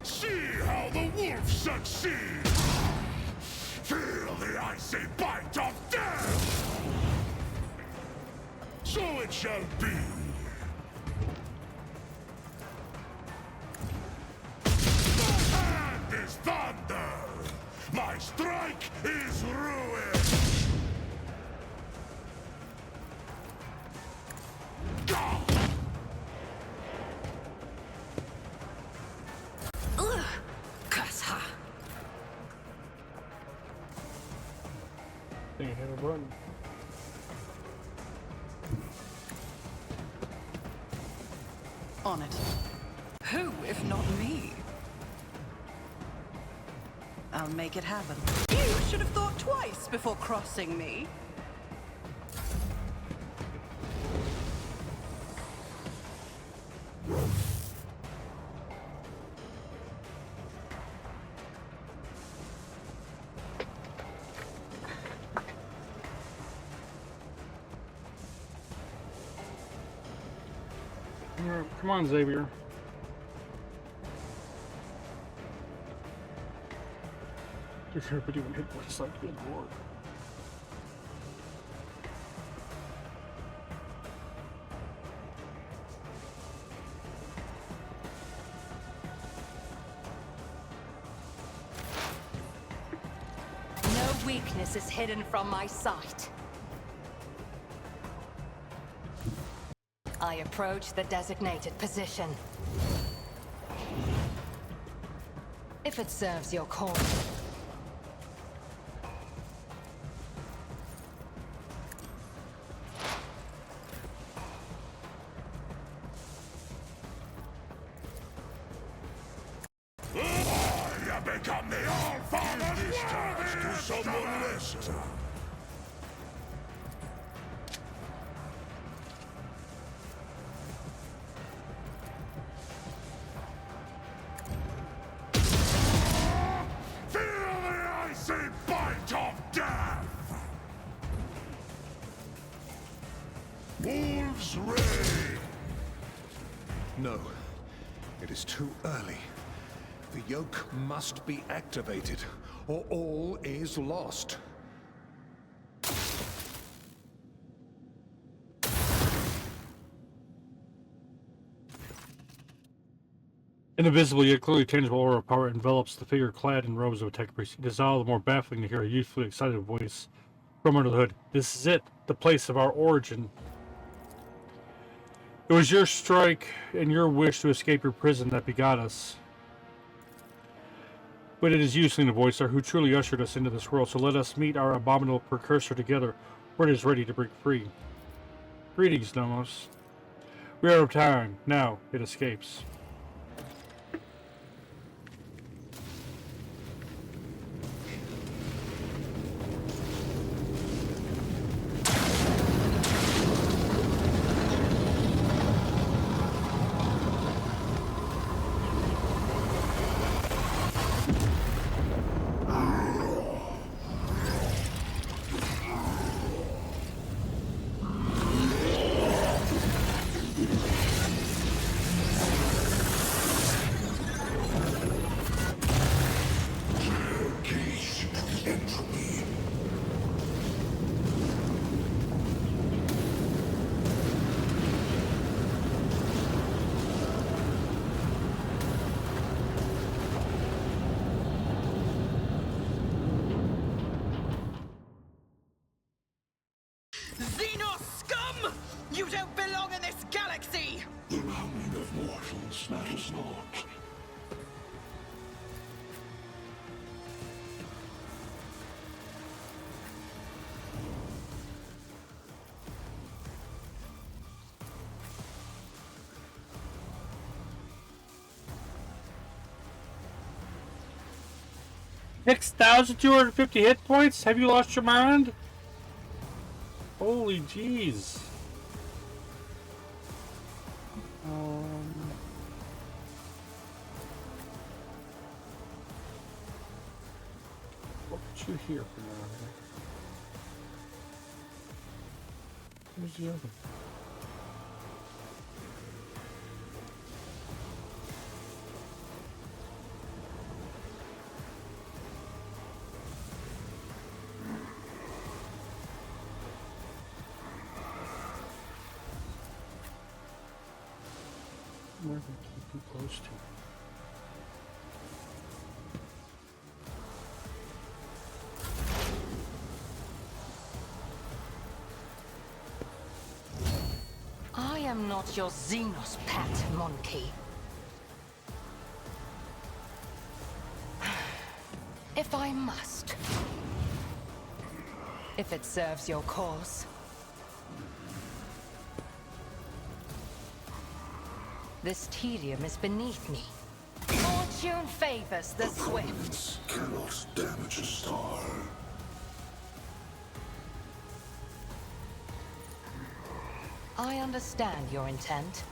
See how the wolf succeeds! Feel the icy bite of death! So it shall be. My hand is thunder! My strike is ruin! Gah! Kasa. Think I hit a button. On it. Who, if not me? I'll make it happen. You should have thought twice before crossing me. Come on, Xavier. If everybody would hit points like good lord. No weakness is hidden from my sight. I I approach the designated position. If it serves your cause. I have become the All-Father's worthy to someone listen. Feel the icy bite of death! Wolves reign! No. It is too early. The yoke must be activated, or all is lost. An invisible yet clearly tangible aura of power envelops the figure clad in robes of a tech priest. It is all the more baffling to hear a youthfully excited voice from under the hood. This is it, the place of our origin. It was your strike and your wish to escape your prison that begot us. But it is you, Selena Voicer, who truly ushered us into this world, so let us meet our abominable precursor together, when it is ready to break free. Greetings, Nomos. We are out of time. Now it escapes. Xenos scum! You don't belong in this galaxy! The rounding of mortals matters not. $6,250 hit points? Have you lost your mind? Holy jeez. What did you hear from around here? Where's the other? Where did I keep you close to? I am not your Xenos pet, monkey. If I must. If it serves your cause. This tedium is beneath me. Fortune favors the swift. Cannot damage a star. I understand your intent.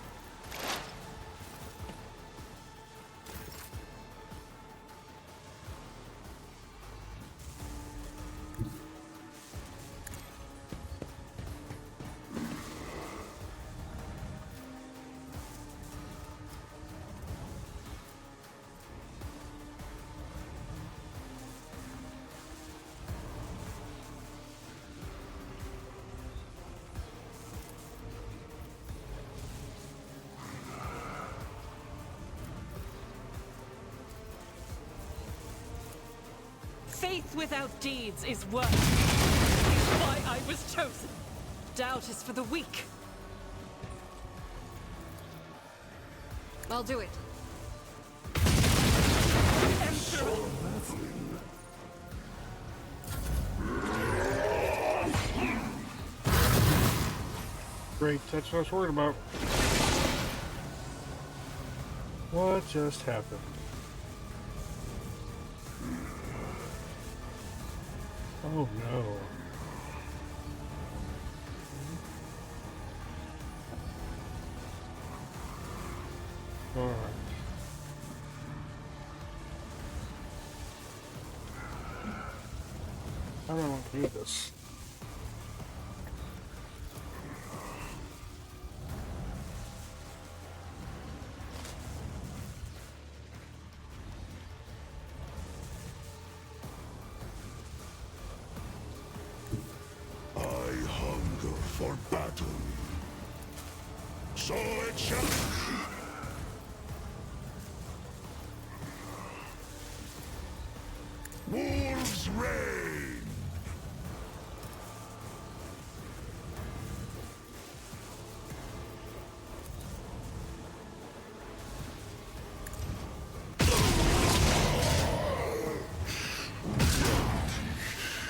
Faith without deeds is worse. It's why I was chosen. Doubt is for the weak. I'll do it. Great, that's what I was worried about. What just happened? Oh no. Alright. I don't need this. I hunger for battle. So it shall be. Wolves reign.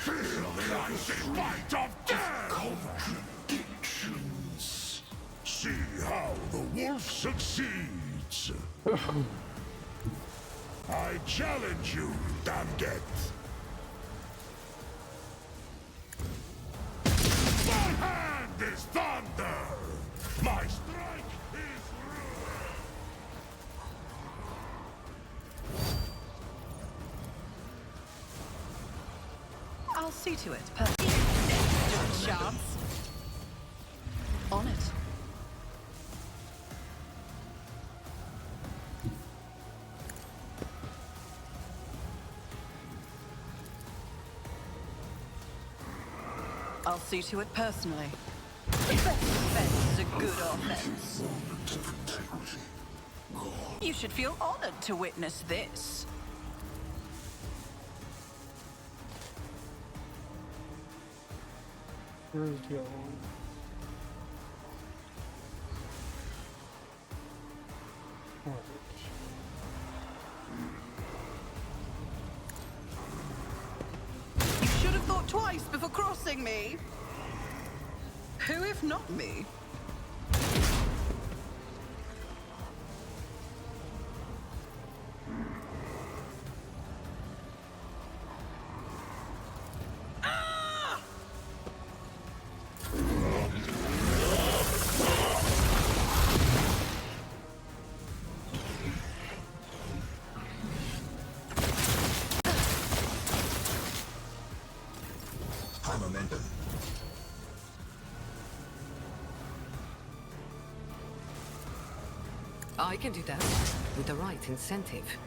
Feel the icy bite of death! Contradictions. See how the wolf succeeds. I challenge you, Damget. My hand is thunder. My strike is ruin. I'll see to it. Chance. On it. I'll see to it personally. The best defense is a good offense. You should feel honored to witness this. Where's the other one? You should have thought twice before crossing me. Who if not me? I can do that with the right incentive.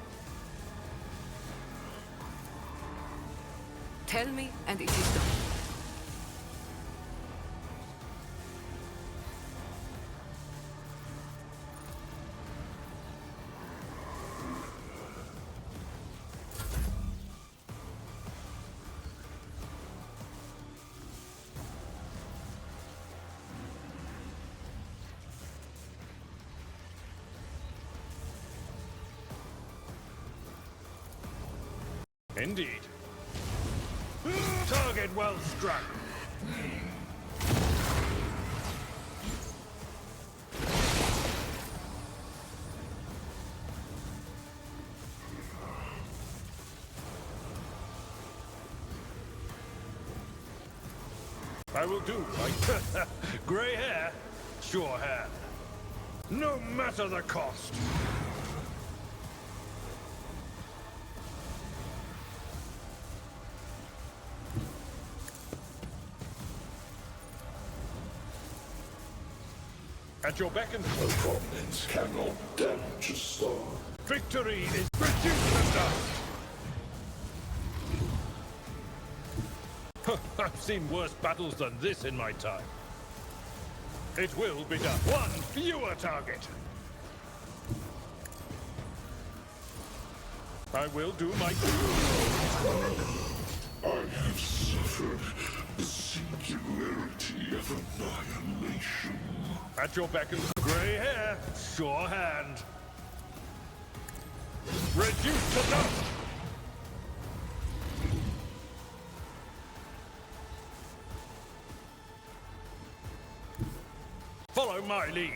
Tell me, and it is done. Indeed. Target well struck. I will do right. Grey hair, sure hand. No matter the cost. At your beck and call. Opponents cannot damage a star. Victory is reduced to dust. I've seen worse battles than this in my time. It will be done. One fewer target. I will do my I have suffered the singularity of annihilation. At your beck and grey hair, sure hand. Reduced to dust! Follow my lead.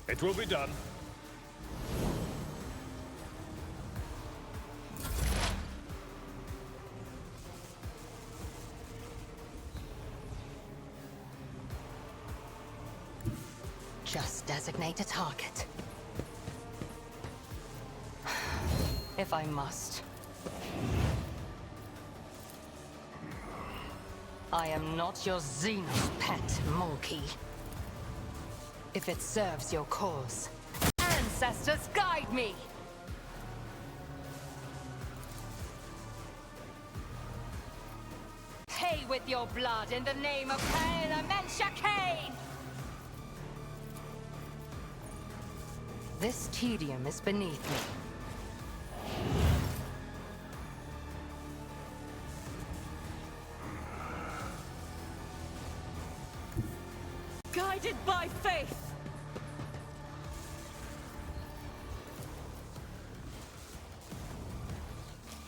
It will be done. Just designate a target. If I must. I am not your Xenos pet, monkey. If it serves your cause. Ancestors, guide me! Pay with your blood in the name of Cain Amentia Cain! This tedium is beneath me. Guided by faith!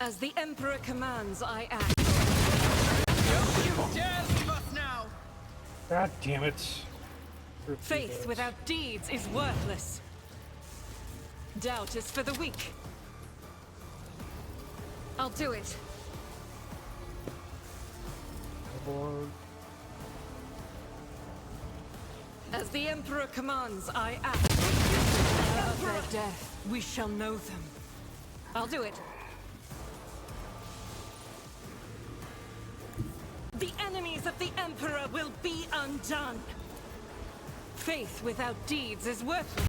As the Emperor commands, I act. Don't you dare leave us now! God damn it. Faith without deeds is worthless. Doubt is for the weak. I'll do it. As the Emperor commands, I act. Of their death, we shall know them. I'll do it. The enemies of the Emperor will be undone. Faith without deeds is worthless.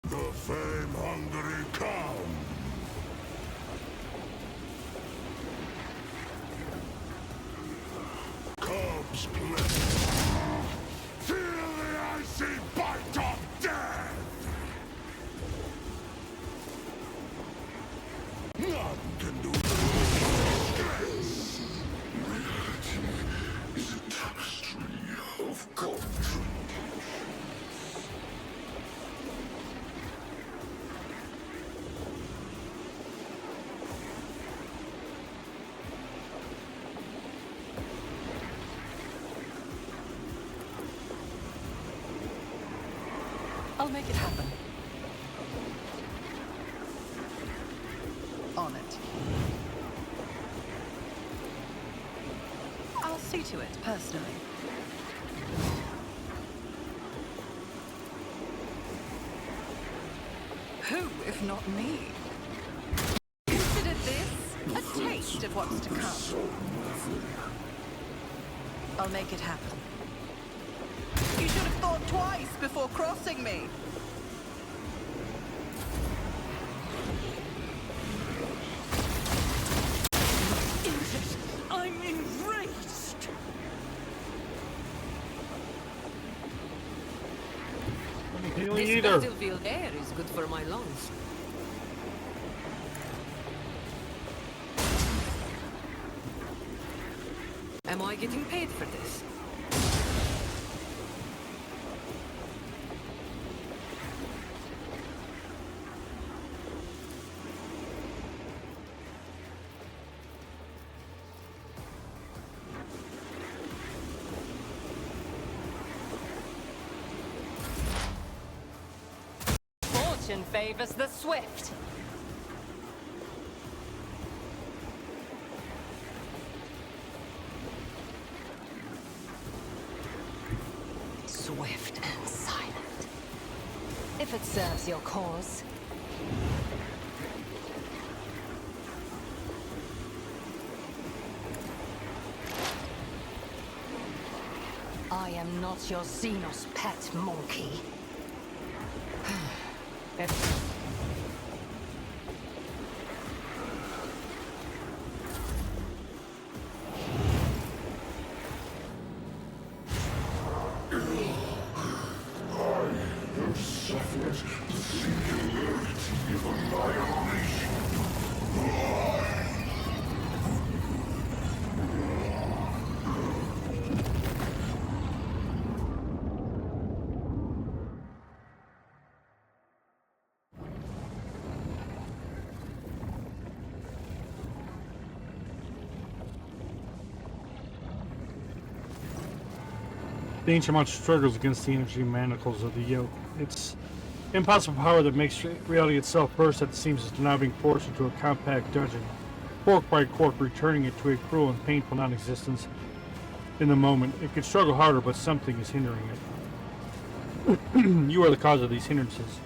The fame-hungry come. Cubs play. Feel the icy bite of death! None can do this. Reality is a tapestry of contradictions. I'll make it happen. On it. I'll see to it, personally. Who, if not me? Consider this a taste of what's to come. I'll make it happen. You should have thought twice before crossing me. I'm enraged! Healing This either. battlefield air is good for my lungs. Am I getting paid for this? Fortune favors the swift. Swift and silent. If it serves your cause. I am not your Xenos pet, monkey. The ancient monster struggles against the energy manacles of the yoke. It's impossible power that makes reality itself burst at the seams is now being forced into a compact dungeon, cork by cork, returning it to a cruel and painful non-existence in the moment. It could struggle harder, but something is hindering it. You are the cause of these hindrances.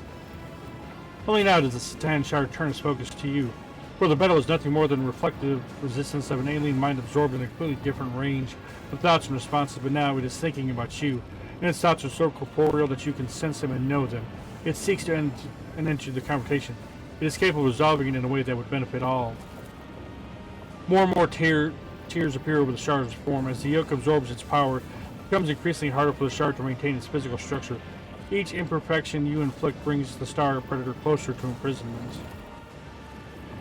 Only now does the Satan Shard turn its focus to you, for the battle is nothing more than reflective resistance of an alien mind absorbed in a completely different range of thoughts and responses, but now it is thinking about you, and its thoughts are so corporeal that you can sense them and know them. It seeks to end and enter the confrontation. It is capable of resolving it in a way that would benefit all. More and more tears appear over the shard's form. As the yoke absorbs its power, it becomes increasingly harder for the shard to maintain its physical structure. Each imperfection you inflict brings the Star Predator closer to imprisonment.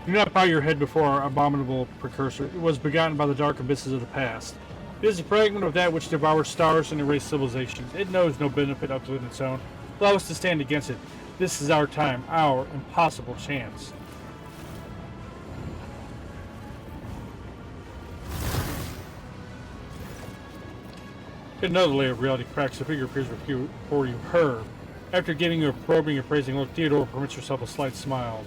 Do not bow your head before our abominable precursor. It was begotten by the dark abysses of the past. It is a fragment of that which devours stars and erases civilizations. It knows no benefit other than its own. Allow us to stand against it. This is our time, our impossible chance. Another layer of reality cracks. The figure appears before you. Her. After giving you a probing, appraising look, Theodore permits herself a slight smile.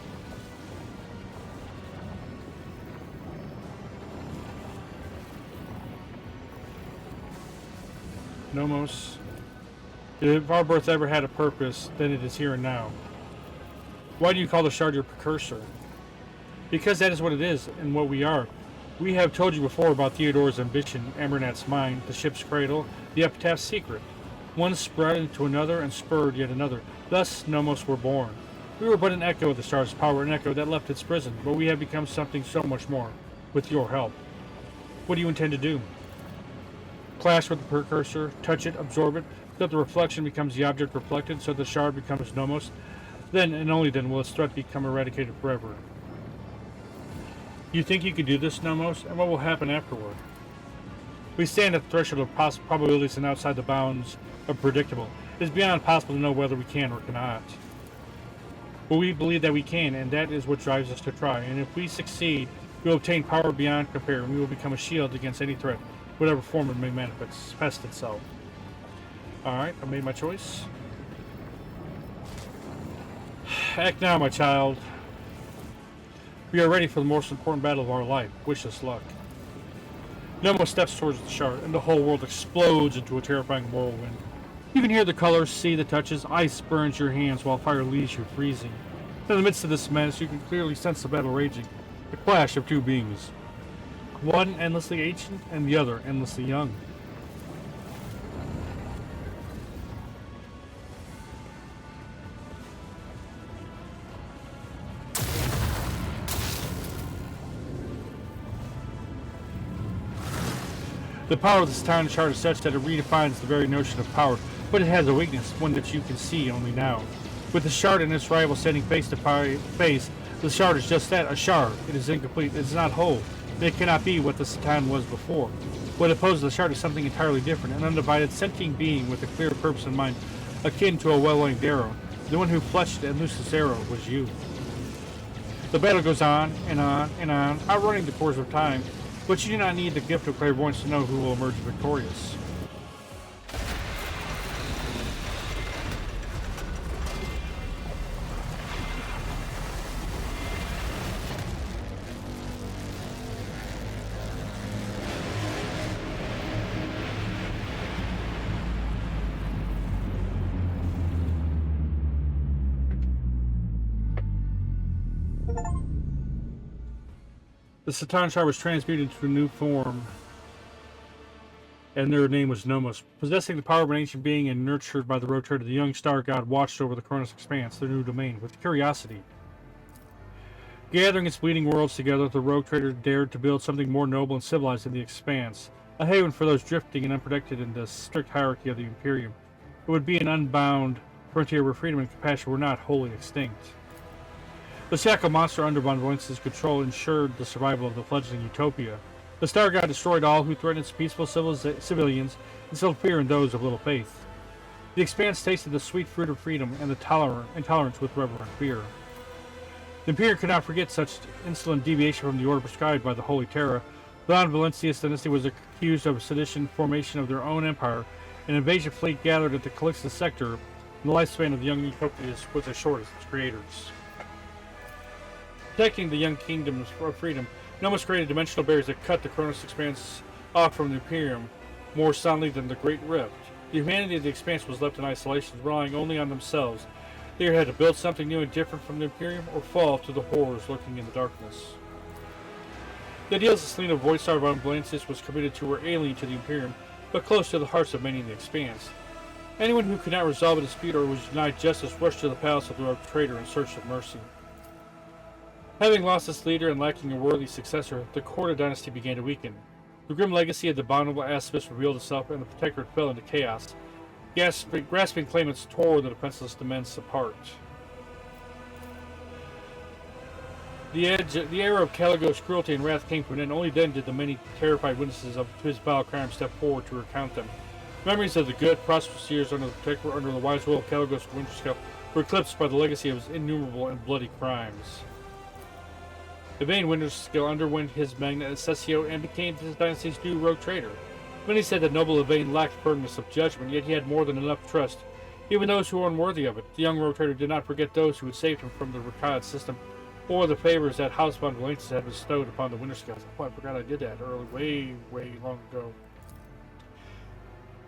Nomos, if our birth ever had a purpose, then it is here and now. Why do you call the shard your precursor? Because that is what it is, and what we are. We have told you before about Theodore's ambition, Amernat's mind, the ship's cradle, the epitaph's secret. One spread into another and spurred yet another. Thus, Nomos were born. We were but an echo of the star's power, an echo that left its prison, but we have become something so much more, with your help. What do you intend to do? Clash with the precursor, touch it, absorb it, so that the reflection becomes the object reflected, so the shard becomes Nomos. Then, and only then, will its threat become eradicated forever. You think you could do this, Nomos? And what will happen afterward? We stand at the threshold of probabilities and outside the bounds of predictable. It is beyond possible to know whether we can or cannot. But we believe that we can, and that is what drives us to try. And if we succeed, we will obtain power beyond compare, and we will become a shield against any threat, whatever form it may manifest itself. Alright, I made my choice. Act now, my child. We are ready for the most important battle of our life. Wish us luck. Nomos steps towards the shard, and the whole world explodes into a terrifying whirlwind. You can hear the colors, see the touches. Ice burns your hands while fire leaves you freezing. In the midst of this menace, you can clearly sense the battle raging. The clash of two beings. One endlessly ancient, and the other endlessly young. The power of the Satan Shard is such that it redefines the very notion of power, but it has a weakness, one that you can see only now. With the Shard and its rival standing face to face, the Shard is just that, a Shard. It is incomplete, it is not whole. It cannot be what the Satan was before. What opposes the Shard is something entirely different, an undivided, sentient being with a clear purpose in mind, akin to a well-aimed arrow. The one who fletched and loosed this arrow was you. The battle goes on, and on, and on, outrunning the course of time, but you do not need the gift of clairvoyance to know who will emerge victorious. The Satan Shard was transmuted into a new form, and their name was Nomos. Possessing the power of an ancient being and nurtured by the Rogue Trader, the young star god watched over the Cronus Expanse, their new domain, with curiosity. Gathering its bleeding worlds together, the Rogue Trader dared to build something more noble and civilized in the Expanse, a haven for those drifting and unprotected in the strict hierarchy of the Imperium. It would be an unbound frontier where freedom and compassion were not wholly extinct. The shackle monster under Von Voince's control ensured the survival of the fledgling utopia. The Star God destroyed all who threatened its peaceful civilians, instilled fear in those of little faith. The Expanse tasted the sweet fruit of freedom and the intolerance with reverent fear. The Imperium could not forget such insolent deviation from the order prescribed by the Holy Terra. The Von Valencius dynasty was accused of sedition, formation of their own empire, an invasion fleet gathered at the Calixtus sector, and the lifespan of the young utopias was as short as its creators. Protecting the young kingdoms of freedom, Nomos created dimensional barriers that cut the Cronus Expanse off from the Imperium more soundly than the Great Rift. The humanity of the Expanse was left in isolation, relying only on themselves. They either had to build something new and different from the Imperium, or fall to the horrors lurking in the darkness. The ideals of Selena Voidstar von Valencius was committed to were alien to the Imperium, but close to the hearts of many in the Expanse. Anyone who could not resolve a dispute or was denied justice rushed to the palace of the Rogue Trader in search of mercy. Having lost its leader and lacking a worthy successor, the Corda dynasty began to weaken. The grim legacy of the abominable Asibus revealed itself, and the Protectorate fell into chaos. Grasping claimants tore the defenseless demesnes apart. The era of Caligos' cruelty and wrath came to an end. Only then did the many terrified witnesses of his vile crimes step forward to recount them. Memories of the good, prosperous years under the wise rule of Caligos Winterscale were eclipsed by the legacy of his innumerable and bloody crimes. Yvain Winterscale underwent his magna accessio and became his dynasty's new Rogue Trader. Many said that noble Yvain lacked firmness of judgment, yet he had more than enough trust. Even those who were unworthy of it, the young Rogue Trader did not forget those who had saved him from the Ricard system, or the favors that House von Valencius had bestowed upon the Winterscales. Oh, I forgot I did that way long ago.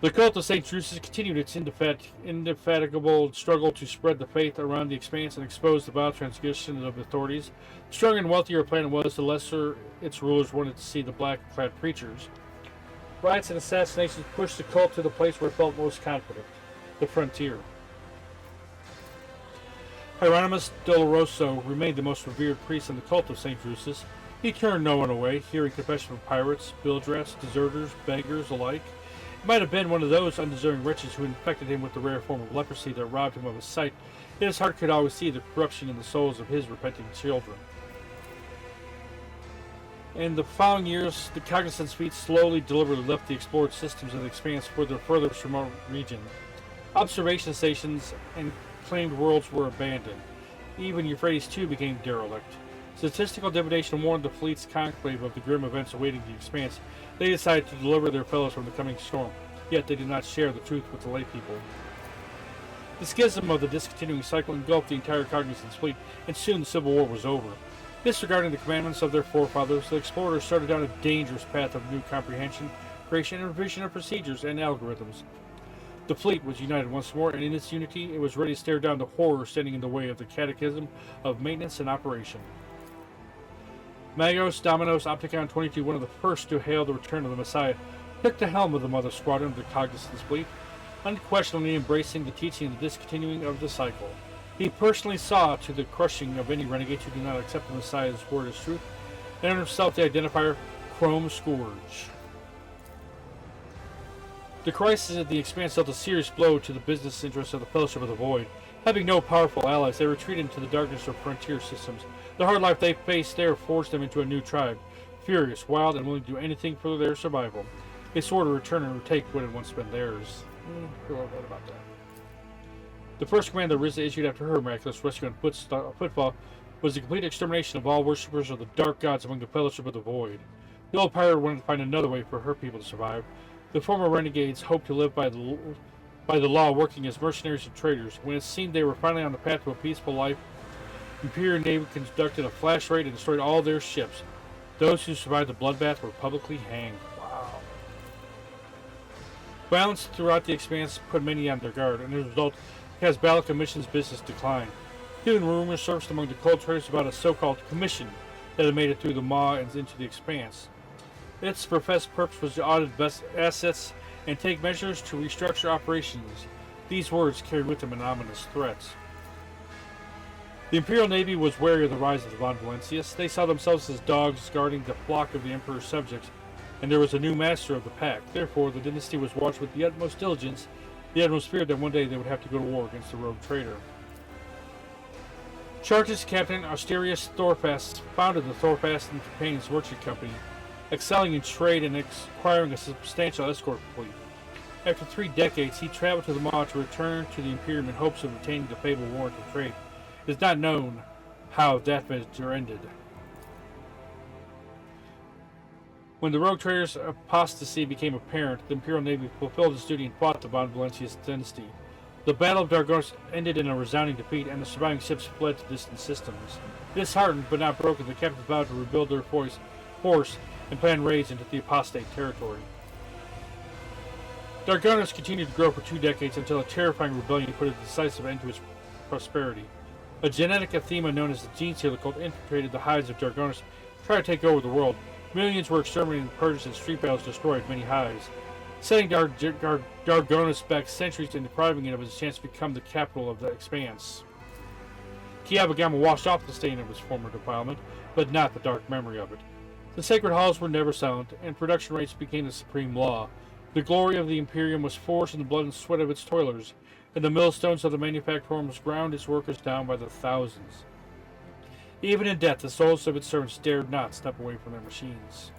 The cult of St. Drusus continued its indefatigable struggle to spread the faith around the Expanse and expose the vile transgression of authorities. The stronger and wealthier a planet was, the lesser its rulers wanted to see the black-clad preachers. Riots and assassinations pushed the cult to the place where it felt most confident, the frontier. Hieronymus Doloroso remained the most revered priest in the cult of St. Drusus. He turned no one away, hearing confession from pirates, bill drafts, deserters, beggars alike. It might have been one of those undeserving wretches who infected him with the rare form of leprosy that robbed him of his sight, yet his heart could always see the corruption in the souls of his repenting children. In the following years, the Cognizance fleet slowly deliberately left the explored systems of the Expanse for the furthest remote region. Observation stations and claimed worlds were abandoned. Even Euphrates II became derelict. Statistical divination warned the fleet's conclave of the grim events awaiting the Expanse. They decided to deliver their fellows from the coming storm, yet they did not share the truth with the laypeople. The schism of the discontinuing cycle engulfed the entire Cognizance fleet, and soon the Civil War was over. Disregarding the commandments of their forefathers, the explorers started down a dangerous path of new comprehension, creation, and revision of procedures and algorithms. The fleet was united once more, and in its unity, it was ready to stare down the horror standing in the way of the catechism of maintenance and operation. Magos Dominos Opticon 22, one of the first to hail the return of the Messiah, took the helm of the Mother Squadron of the Cognizance fleet, unquestionably embracing the teaching of the discontinuing of the cycle. He personally saw to the crushing of any renegades who do not accept the Messiah's word as truth, and earned himself the identifier Chrome Scourge. The crisis of the Expanse dealt a serious blow to the business interests of the Fellowship of the Void. Having no powerful allies, they retreated into the darkness of frontier systems. The hard life they faced there forced them into a new tribe, furious, wild, and willing to do anything for their survival. They swore to return and retake what had once been theirs. Feel a lot about that. The first command that Rizza issued after her miraculous rescue on Footfall was the complete extermination of all worshippers of the dark gods among the Fellowship of the Void. The old pirate wanted to find another way for her people to survive. The former renegades hoped to live by the law, working as mercenaries and traders. When it seemed they were finally on the path to a peaceful life, the Imperial Navy conducted a flash raid and destroyed all their ships. Those who survived the bloodbath were publicly hanged. Wow. Violence throughout the Expanse put many on their guard, and as a result, Casbalic Commission's business declined. Even rumors surfaced among the cold traders about a so-called commission that had made it through the Maw and into the Expanse. Its professed purpose was to audit best assets and take measures to restructure operations. These words carried with them an ominous threat. The Imperial Navy was wary of the rise of the Von Valencius. They saw themselves as dogs guarding the flock of the Emperor's subjects, and there was a new master of the pack. Therefore, the dynasty was watched with the utmost diligence, the utmost fear that one day they would have to go to war against the rogue traitor. Chartist Captain Austerius Thorfast founded the Thorfast and Companions Merchant Company, excelling in trade and acquiring a substantial escort fleet. After 3 decades, he traveled to the Maw to return to the Imperium in hopes of obtaining the fabled warrant of trade. It is not known how that venture ended. When the rogue trader's apostasy became apparent, the Imperial Navy fulfilled its duty and fought the Von Valencius dynasty. The Battle of Dargonis ended in a resounding defeat, and the surviving ships fled to distant systems. Disheartened but not broken, the captains vowed to rebuild their force and plan raids into the apostate territory. Dargonis continued to grow for 2 decades until a terrifying rebellion put a decisive end to its prosperity. A genetic athema known as the Gene Stealer cult infiltrated the hives of Dargonis, tried to take over the world. Millions were exterminated and purged, and street battles destroyed many hives, setting Dargonis back centuries and depriving it of its chance to become the capital of the Expanse. Kiabagama washed off the stain of its former defilement, but not the dark memory of it. The sacred halls were never silent, and production rates became the supreme law. The glory of the Imperium was forged in the blood and sweat of its toilers, and the millstones of the manufactorums ground its workers down by the thousands. Even in death, the souls of its servants dared not step away from their machines.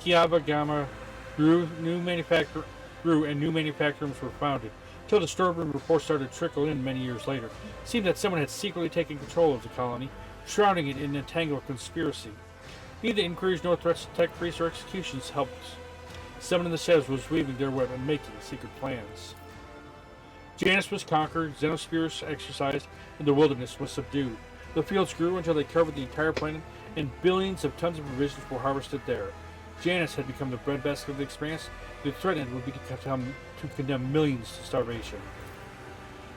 Kiabagama grew, and new manufactorums were founded, until disturbing reports started to trickle in many years later. It seemed that someone had secretly taken control of the colony, shrouding it in a tangle of conspiracy. Neither inquiries nor threats to tech priests or executions helped. Someone in the shadows was weaving their web and making secret plans. Janus was conquered, Xenospheres exercised, and the wilderness was subdued. The fields grew until they covered the entire planet, and billions of tons of provisions were harvested there. Janus had become the breadbasket of the Expanse. The threatened would be to condemn millions to starvation.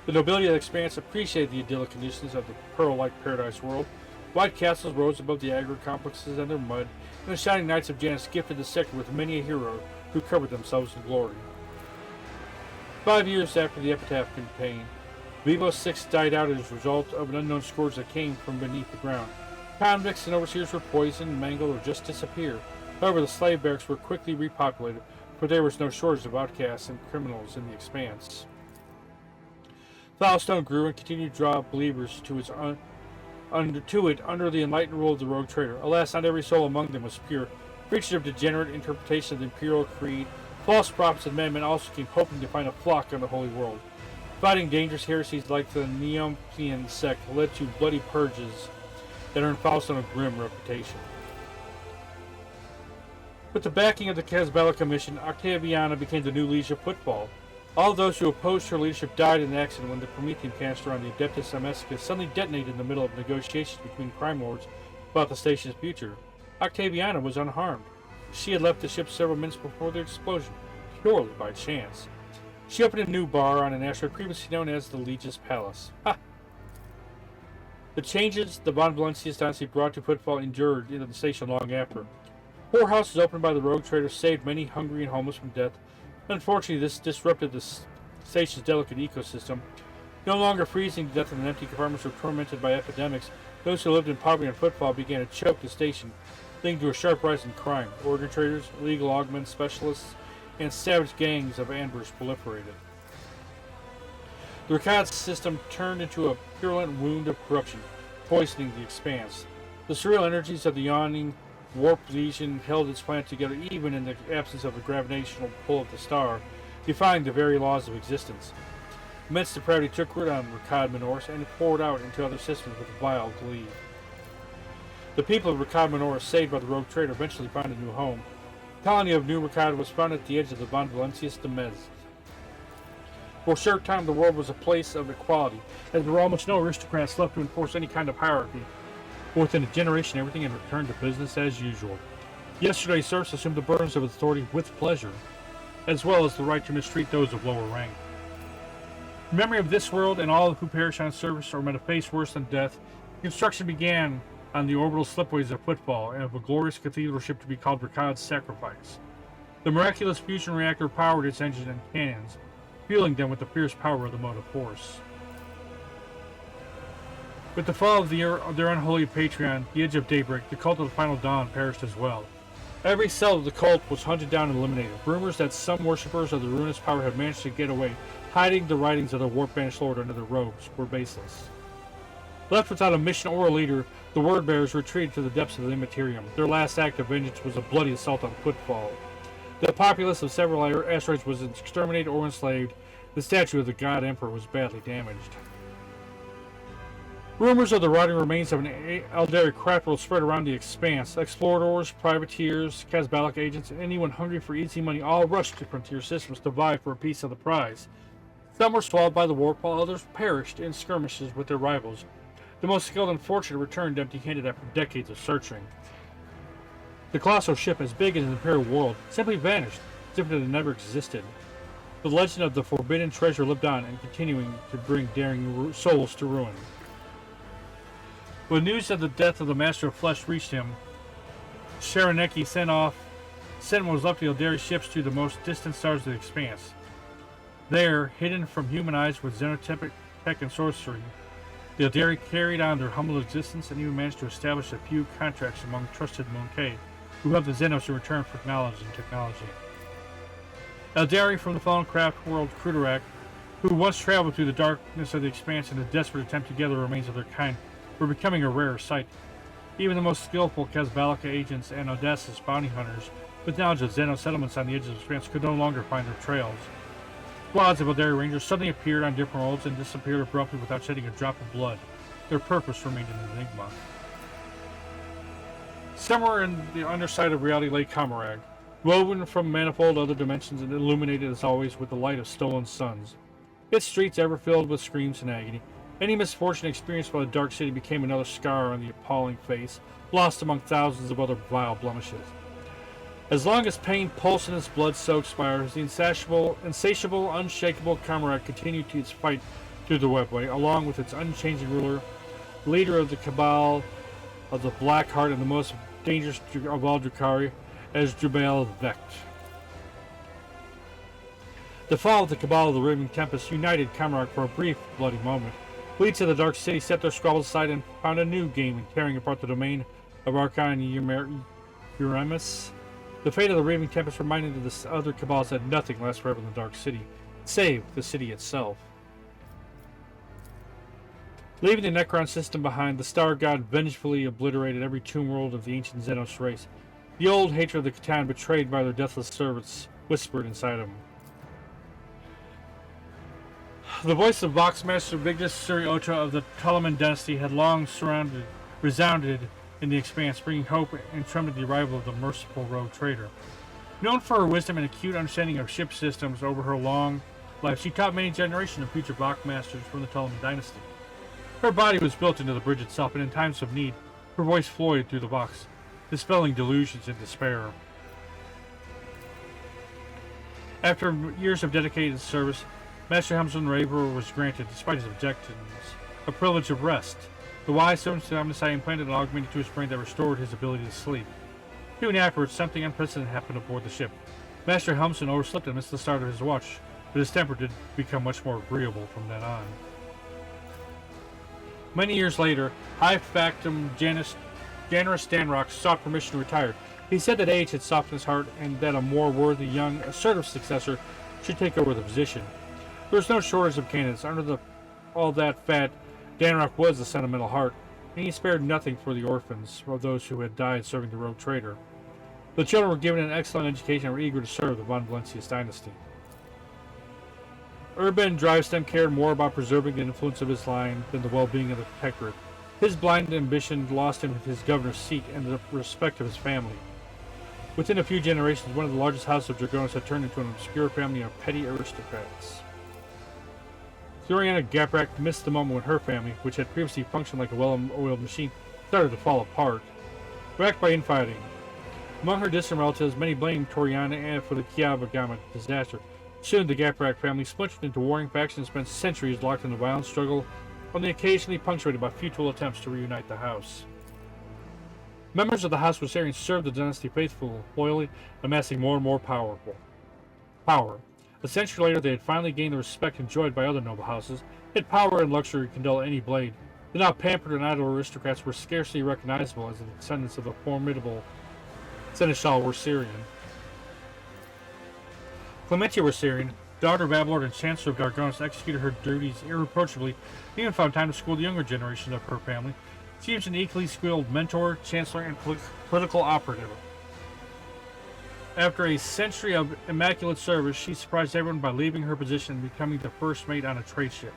The nobility of the Expanse appreciated the idyllic conditions of the pearl-like paradise world. White castles rose above the agro complexes and their mud, and the shining knights of Janus gifted the sector with many a hero who covered themselves in glory. 5 years after the Epitaph campaign, Vivo 6 died out as a result of an unknown scourge that came from beneath the ground. Convicts and overseers were poisoned, mangled, or just disappeared. However, the slave barracks were quickly repopulated, for there was no shortage of outcasts and criminals in the Expanse. Thylestone grew and continued to draw believers to it under the enlightened rule of the rogue trader. Alas, not every soul among them was pure. Preachers of degenerate interpretation of the imperial creed, false prophets and madmen also came hoping to find a flock on the holy world. Fighting dangerous heresies like the Neopian sect led to bloody purges that earned Thylestone a grim reputation. With the backing of the Casbella Commission, Octaviana became the new liege of football. All of those who opposed her leadership died in an accident when the Promethean canister on the Adeptus Amesicus suddenly detonated in the middle of negotiations between crime lords about the station's future. Octaviana was unharmed. She had left the ship several minutes before the explosion, purely by chance. She opened a new bar on an asteroid previously known as the Legis Palace. Ha! The changes the Von Valencius dynasty brought to football endured into the station long after. Whorehouses opened by the rogue trader saved many hungry and homeless from death. Unfortunately, this disrupted the station's delicate ecosystem. No longer freezing to death in empty compartments or tormented by epidemics, those who lived in poverty on footfall began to choke the station, leading to a sharp rise in crime. Organ traders, illegal augment specialists, and savage gangs of Anvers proliferated. The Rakad system turned into a purulent wound of corruption, poisoning the Expanse. The surreal energies of the yawning warp legion held its planet together even in the absence of the gravitational pull of the star, defying the very laws of existence. Immense depravity took root on Rakad Minoris and poured out into other systems with vile glee. The people of Rakad Minoris, saved by the rogue trader, eventually found a new home. The colony of New Rakad was found at the edge of the Von Valencius de Metz. For a short time, the world was a place of equality, as there were almost no aristocrats left to enforce any kind of hierarchy. But within a generation, everything had returned to business as usual. Yesterday's serfs assumed the burdens of authority with pleasure, as well as the right to mistreat those of lower rank. In memory of this world and all who perish on service or met a fate worse than death, construction began on the orbital slipways of Footfall, and of a glorious cathedral ship to be called Rakad's Sacrifice. The miraculous fusion reactor powered its engines and cannons, fueling them with the fierce power of the motive force. With the fall of their unholy Patreon, the Edge of Daybreak, the cult of the Final Dawn perished as well. Every cell of the cult was hunted down and eliminated. Rumors that some worshippers of the ruinous power had managed to get away, hiding the writings of the warp-banished lord under their robes, were baseless. Left without a mission or a leader, the word-bearers retreated to the depths of the Immaterium. Their last act of vengeance was a bloody assault on Footfall. The populace of several asteroids was exterminated or enslaved. The statue of the God Emperor was badly damaged. Rumors of the rotting remains of an Eldari craft world spread around the expanse. Explorers, privateers, Kazbalic agents, and anyone hungry for easy money all rushed to frontier systems to vie for a piece of the prize. Some were swallowed by the warp, while others perished in skirmishes with their rivals. The most skilled and fortunate returned empty-handed after decades of searching. The colossal ship, as big as an Imperial world, simply vanished, as if it had never existed. The legend of the forbidden treasure lived on, and continuing to bring daring souls to ruin. When news of the death of the Master of Flesh reached him, Sharaneki sent what was left of the Eldari ships to the most distant stars of the expanse. There, hidden from human eyes with xenotech and sorcery, the Eldari carried on their humble existence and even managed to establish a few contracts among trusted Monkei, who helped the Xenos in return for knowledge and technology. Eldari from the fallen craft world Krudarak, who once traveled through the darkness of the expanse in a desperate attempt to gather the remains of their kind, were becoming a rarer sight. Even the most skillful Kazbalica agents and audacious bounty hunters, with knowledge of Xeno settlements on the edges of the expanse, could no longer find their trails. Squads of Eldari Rangers suddenly appeared on different worlds and disappeared abruptly without shedding a drop of blood. Their purpose remained an enigma. Somewhere in the underside of reality lay Kamarag, woven from manifold other dimensions and illuminated as always with the light of stolen suns. Its streets ever filled with screams and agony. Any misfortune experienced by the Dark City became another scar on the appalling face, lost among thousands of other vile blemishes. As long as pain pulsed in its blood-soaked spires, the insatiable, unshakable Kamarag continued its fight through the webway, along with its unchanging ruler, leader of the Cabal of the Black Heart and the most dangerous of all Drukhari, Esdrubal Vect. The fall of the Cabal of the Raving Tempest united Kamarag for a brief, bloody moment. Fleets of the Dark City set their squabbles aside and found a new game in tearing apart the domain of Archon Uremus. The fate of the Raving Tempest reminded the other Cabals that nothing lasts forever in the Dark City, save the city itself. Leaving the Necron system behind, the Star God vengefully obliterated every tomb world of the ancient Xenos race. The old hatred of the Catan, betrayed by their deathless servants, whispered inside him. The voice of Voxmaster Vigdis Suriota of the Ptolemon dynasty had long resounded in the expanse, bringing hope and trembled the arrival of the merciful rogue trader. Known for her wisdom and acute understanding of ship systems over her long life, she taught many generations of future Voxmasters from the Ptolemon dynasty. Her body was built into the bridge itself, and in times of need, her voice flowed through the Vox, dispelling delusions and despair. After years of dedicated service, Master Helmsman Raver was granted, despite his objections, a privilege of rest. The wise servants of Omnisci implanted an augment into his brain that restored his ability to sleep. Soon afterwards, something unprecedented happened aboard the ship. Master Helmsman overslept and missed the start of his watch, but his temper did become much more agreeable from then on. Many years later, High Factum Janus Stanrock sought permission to retire. He said that age had softened his heart and that a more worthy, young, assertive successor should take over the position. There was no shortage of candidates. Under all that fat, Danrock was a sentimental heart, and he spared nothing for the orphans of those who had died serving the rogue trader. The children were given an excellent education and were eager to serve the von Valencius dynasty. Urban Drivestem cared more about preserving the influence of his line than the well-being of the Protectorate. His blind ambition lost him his governor's seat and the respect of his family. Within a few generations, one of the largest houses of Dragonis had turned into an obscure family of petty aristocrats. Zoriana Gaprak missed the moment when her family, which had previously functioned like a well-oiled machine, started to fall apart. Racked by infighting. Among her distant relatives, many blamed Toriana for the Kiavagama disaster. Soon the Gaprak family splintered into warring factions and spent centuries locked in a violent struggle, only occasionally punctuated by futile attempts to reunite the house. Members of the House Rosarian served the dynasty faithfully, loyally, amassing more and more power. A century later, they had finally gained the respect enjoyed by other noble houses, yet power and luxury can dull any blade. The now pampered and idle aristocrats were scarcely recognizable as the descendants of the formidable Seneschal Rosarian. Clementia Rosarian, daughter of Abelard and Chancellor of Dargonis, executed her duties irreproachably, and even found time to school the younger generation of her family. She was an equally skilled mentor, chancellor, and political operative. After a century of immaculate service, she surprised everyone by leaving her position and becoming the first mate on a trade ship.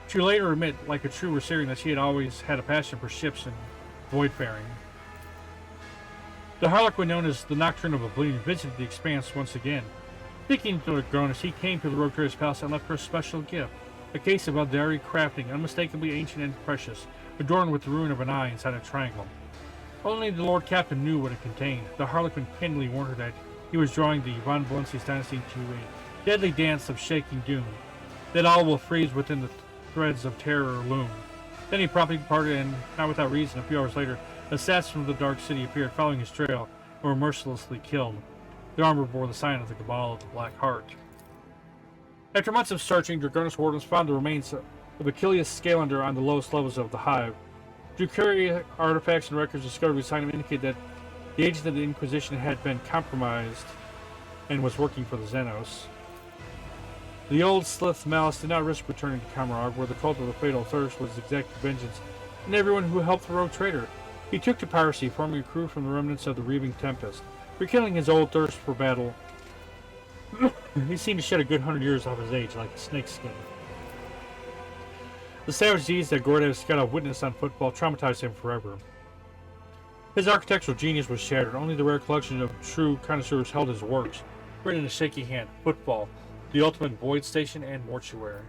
She would later admit, like a true Rosarian, that she had always had a passion for ships and voidfaring. The Harlequin known as the Nocturne of Oblivion visited the Expanse once again. Speaking to Dargonis, he came to the Rogue Trader's palace and left her a special gift, a case of Eldari crafting, unmistakably ancient and precious, adorned with the ruin of an eye inside a triangle. Only the Lord Captain knew what it contained. The Harlequin kindly warned her that he was drawing the Von Valencia's dynasty into a deadly dance of shaking doom, that all will freeze within the threads of terror or loom. Then he promptly departed, and, not without reason, a few hours later, assassins from the Dark City appeared following his trail and were mercilessly killed. Their armor bore the sign of the Cabal of the Black Heart. After months of searching, Dargonis wardens found the remains of Achilles Scalander on the lowest levels of the Hive. Drukhari artifacts and records discovered beside him indicate that the agent of the Inquisition had been compromised and was working for the Xenos. The old Slith Malice did not risk returning to Camargue, where the cult of the Fatal Thirst was exacting vengeance on everyone who helped the Rogue Trader. He took to piracy, forming a crew from the remnants of the Reaving Tempest. Rekindling his old thirst for battle, he seemed to shed a good 100 years off his age, like a snakeskin. The savage deeds that Gordev got a witness on football traumatized him forever. His architectural genius was shattered. Only the rare collection of true connoisseurs held his works, written in a shaky hand. Football, the ultimate void station, and mortuary.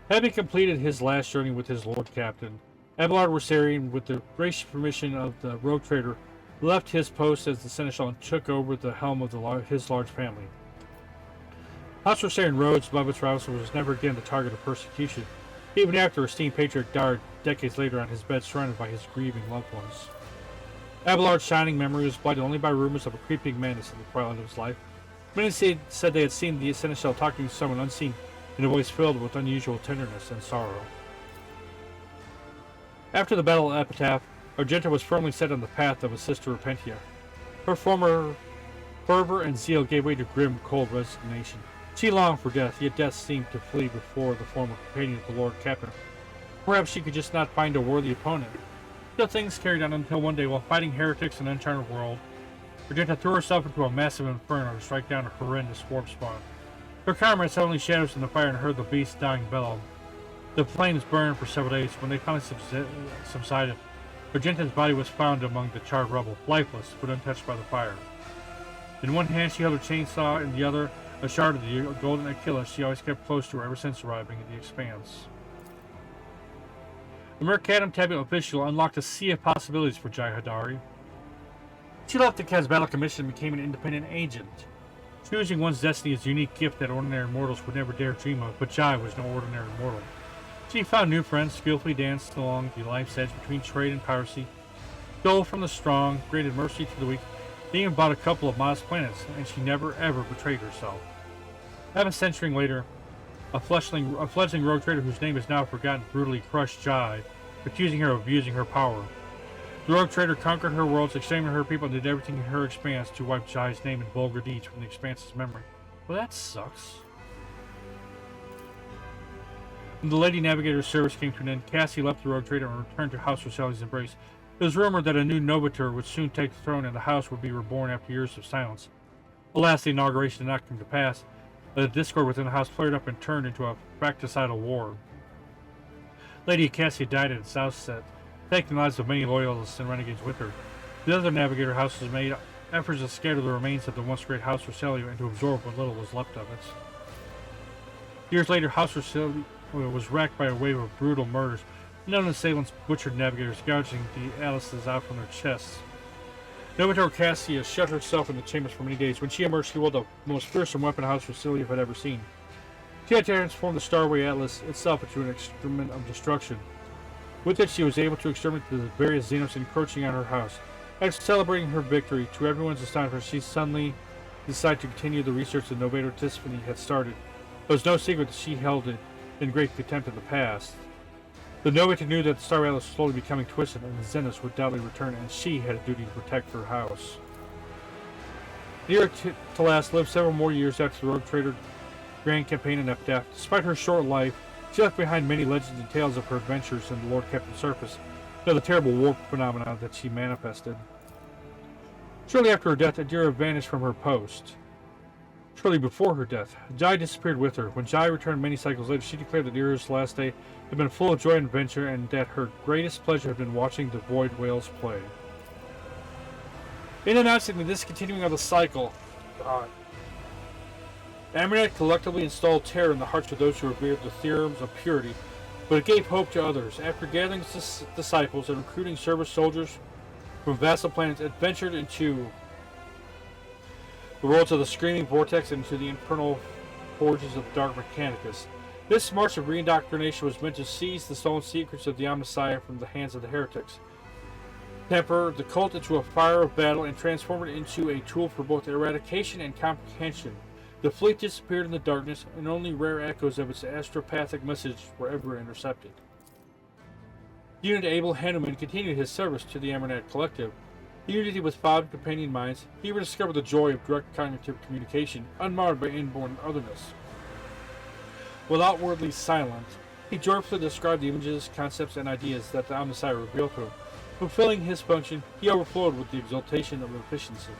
Having completed his last journey with his Lord Captain, Abelard Rosarian, with the gracious permission of the Rogue Trader, left his post as the Seneschal and took over the helm of his large family. House Rosarian Rhodes, above its rivals, was never again the target of persecution, even after esteemed patriarch died decades later on his bed surrounded by his grieving loved ones. Abelard's shining memory was blighted only by rumors of a creeping menace in the twilight of his life. Many said they had seen the Seneschal talking to someone unseen in a voice filled with unusual tenderness and sorrow. After the Battle of Epitaph, Argenta was firmly set on the path of his sister Repentia. Her former fervor and zeal gave way to grim, cold resignation. She longed for death, yet death seemed to flee before the former companion of the Lord Captain. Perhaps she could just not find a worthy opponent. Still, things carried on until one day, while fighting heretics in an uncharted world, Argenta threw herself into a massive inferno to strike down a horrendous warp spawn. Her comrades saw only shadows in the fire and heard the beast's dying bellow. The flames burned for several days. When they finally subsided, Argenta's body was found among the charred rubble, lifeless but untouched by the fire. In one hand she held a chainsaw, in the other a shard of the golden Achilles she always kept close to her ever since arriving at the Expanse. The Mercatum Tabula Official unlocked a sea of possibilities for Jai Hadari. She left the Kazbala Commission and became an independent agent. Choosing one's destiny is a unique gift that ordinary mortals would never dare dream of, but Jai was no ordinary mortal. She found new friends, skillfully danced along the life's edge between trade and piracy, stole from the strong, granted mercy to the weak. They even bought a couple of modest planets, and she never ever betrayed herself. Half a century later, a fledgling rogue trader whose name is now forgotten brutally crushed Jai, accusing her of abusing her power. The rogue trader conquered her worlds, exterminated her people, and did everything in her expanse to wipe Jai's name and vulgar deeds from the Expanse's memory. Well, that sucks. When the Lady Navigator's service came to an end, Cassie left the rogue trader and returned to House Rosali's embrace. It was rumored that a new Novator would soon take the throne and the house would be reborn after years of silence. Alas, the inauguration did not come to pass. The discord within the house flared up and turned into a fratricidal war. Lady Cassia died at its outset, taking the lives of many loyalists and renegades with her. The other Navigator houses made efforts to scatter the remains of the once great House Rosalia and to absorb what little was left of it. Years later, House Rosalia was racked by a wave of brutal murders. Known assailants butchered navigators, gouging the Alices out from their chests. Novator Cassia shut herself in the chambers for many days. When she emerged, she wielded the most fearsome weapon House Rosalia had ever seen. She had transformed the Starway Atlas itself into an instrument of destruction. With it, she was able to exterminate the various Xenos encroaching on her house. After celebrating her victory, to everyone's astonishment, she suddenly decided to continue the research that Novator Tiffany had started. It was no secret that she held it in great contempt in the past. The Novator knew that the Star Rail was slowly becoming twisted, and the Xenos would doubtless return, and she had a duty to protect her house. Near to last lived several more years after the Rogue Trader Grand Campaign and Epitaph. Despite her short life, she left behind many legends and tales of her adventures in the Lord kept on the surface, and the terrible warp phenomena that she manifested. Shortly after her death, Adira vanished from her post. Shortly before her death, Jai disappeared with her. When Jai returned many cycles later, she declared that Adira's last day had been full of joy and adventure, and that her greatest pleasure had been watching the Void Whales play. In announcing the discontinuing of the cycle, Amunet collectively installed terror in the hearts of those who revered the theorems of purity, but it gave hope to others. After gathering disciples and recruiting service soldiers from vassal planets, adventured into the worlds of the Screaming Vortex and into the infernal forges of Dark Mechanicus. This march of reindoctrination was meant to seize the stolen secrets of the Omnissiah from the hands of the heretics, temper the cult into a fire of battle, and transform it into a tool for both eradication and comprehension. The fleet disappeared in the darkness, and only rare echoes of its astropathic message were ever intercepted. Unit Abel Hanuman continued his service to the Amunet Collective. In unity with 5 companion minds, he rediscovered the joy of direct cognitive communication, unmarred by inborn otherness. While outwardly silent, he joyfully described the images, concepts, and ideas that the Omnissiah revealed to him. Fulfilling his function, he overflowed with the exultation of efficiency.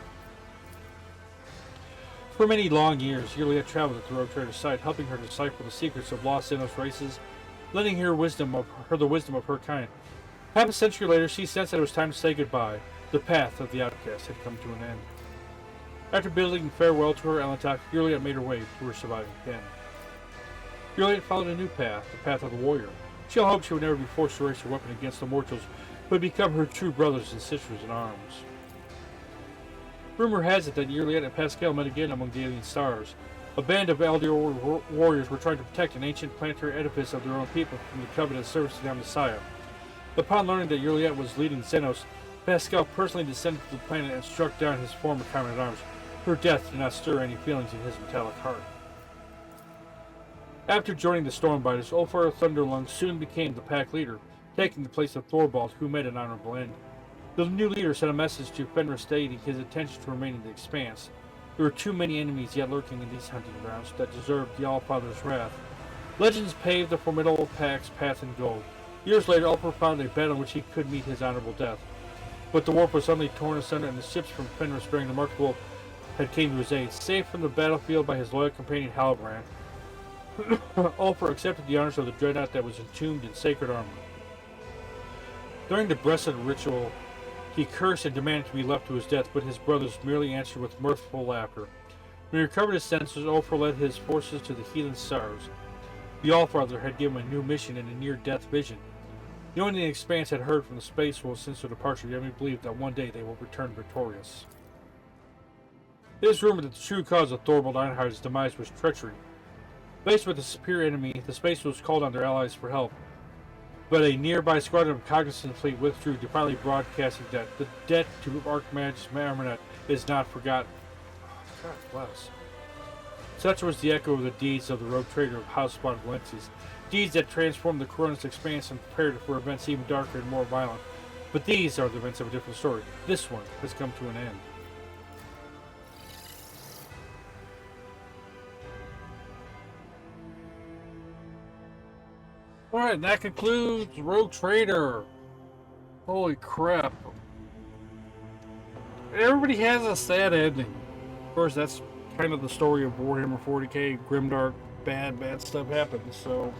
For many long years, Yulia traveled at the Rogue Trader's side, helping her decipher the secrets of lost Xenos races, lending her the wisdom of her kind. Half a century later, she sensed that it was time to say goodbye. The path of the outcast had come to an end. After bidding farewell to her Elentok, Yulia made her way to her surviving kin. Yulia followed a new path, the path of the warrior. She hoped she would never be forced to raise her weapon against the mortals who had become her true brothers and sisters in arms. Rumor has it that Yulia and Pascal met again among the alien stars. A band of Eldior warriors were trying to protect an ancient planetary edifice of their own people from the coveted service to the Messiah. Upon learning that Yulia was leading Xenos, Pascal personally descended to the planet and struck down his former comrade-at-arms. Her death did not stir any feelings in his metallic heart. After joining the Stormbiters, Ulfar Thunderlung soon became the pack leader, taking the place of Thorvald, who met an honorable end. The new leader sent a message to Fenris stating his intention to remain in the Expanse. There were too many enemies yet lurking in these hunting grounds that deserved the Allfather's wrath. Legends paved the formidable pack's path in gold. Years later, Ulfar found a battle in which he could meet his honorable death. But the warp was suddenly torn asunder, and the ships from Fenris bearing the Mark of Wolf had came to his aid. Saved from the battlefield by his loyal companion Halbrand, Ulfar accepted the honors of the dreadnought that was entombed in sacred armor. During the blessed ritual, he cursed and demanded to be left to his death, but his brothers merely answered with mirthful laughter. When he recovered his senses, Ulfar led his forces to the heathen stars. The Allfather had given him a new mission and a near-death vision. No one in the Expanse had heard from the Space Wolves since their departure, yet we believed that one day they will return victorious. It is rumored that the true cause of Thorvald Einhard's demise was treachery. Faced with a superior enemy, the Space Wolves called on their allies for help. But a nearby squadron of Cognizant fleet withdrew, defiantly broadcasting that the debt to Archmage Marmonet is not forgotten. God bless. Such was the echo of the deeds of the rogue trader of House Von Valencias, deeds that transformed the Corona's Expanse and prepared it for events even darker and more violent. But these are the events of a different story. This one has come to an end. Alright, that concludes Rogue Trader. Holy crap. Everybody has a sad ending. Of course, that's kind of the story of Warhammer 40K. Grimdark, bad stuff happens, so...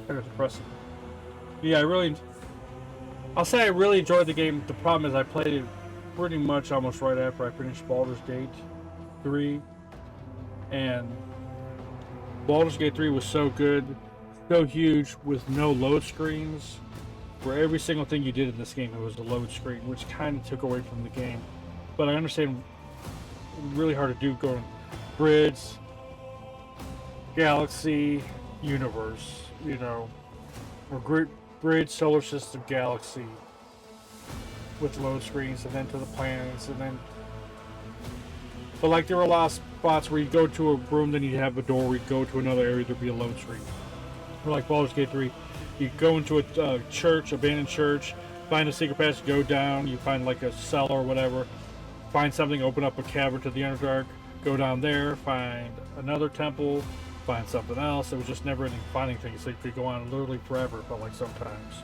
kind of depressing. Yeah, I'll say I really enjoyed the game. The problem is I played it pretty much almost right after I finished Baldur's Gate 3. And Baldur's Gate 3 was so good, so huge, with no load screens. For every single thing you did in this game, it was a load screen, which kind of took away from the game. But I understand it's really hard to do going grids, galaxy, universe, you know. or grid, solar system, galaxy, with load screens, and then to the planets, and then. But like there were a lot of spots where you go to a room, then you have a door. Where you go to another area, there'd be a load screen. Or like Baldur's Gate 3, you go into a church, abandoned church, find a secret passage, go down. You find like a cellar or whatever. Find something, open up a cavern to the Underdark. Go down there, find another temple, find something else. It was just never ending finding things. So you could go on literally forever, it felt like sometimes.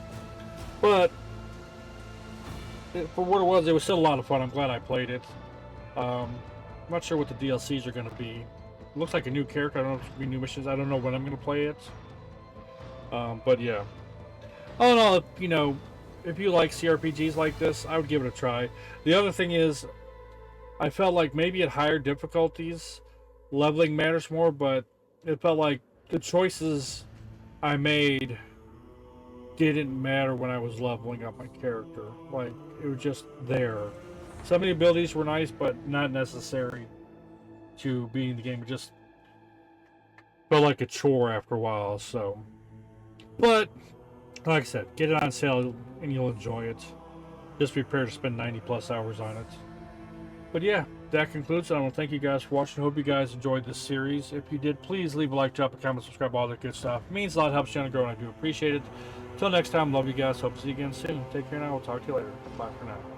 But for what it was still a lot of fun. I'm glad I played it. I'm not sure what the DLCs are going to be. It looks like a new character. I don't know if it's going to be new missions. I don't know when I'm going to play it. But yeah. All in all, you know, if you like CRPGs like this, I would give it a try. The other thing is, I felt like maybe at higher difficulties, leveling matters more, but it felt like the choices I made didn't matter when I was leveling up my character. Like, it was just there. Some of the abilities were nice, but not necessary to be in the game. It just felt like a chore after a while, so. But, like I said, get it on sale and you'll enjoy it. Just be prepared to spend 90 plus hours on it. But yeah, that concludes it. I want to thank you guys for watching. Hope you guys enjoyed this series. If you did, please leave a like, drop a comment, subscribe, all that good stuff. It means a lot, helps the channel grow, and I do appreciate it. Until next time, love you guys. Hope to see you again soon. Take care now. We'll talk to you later. Bye for now.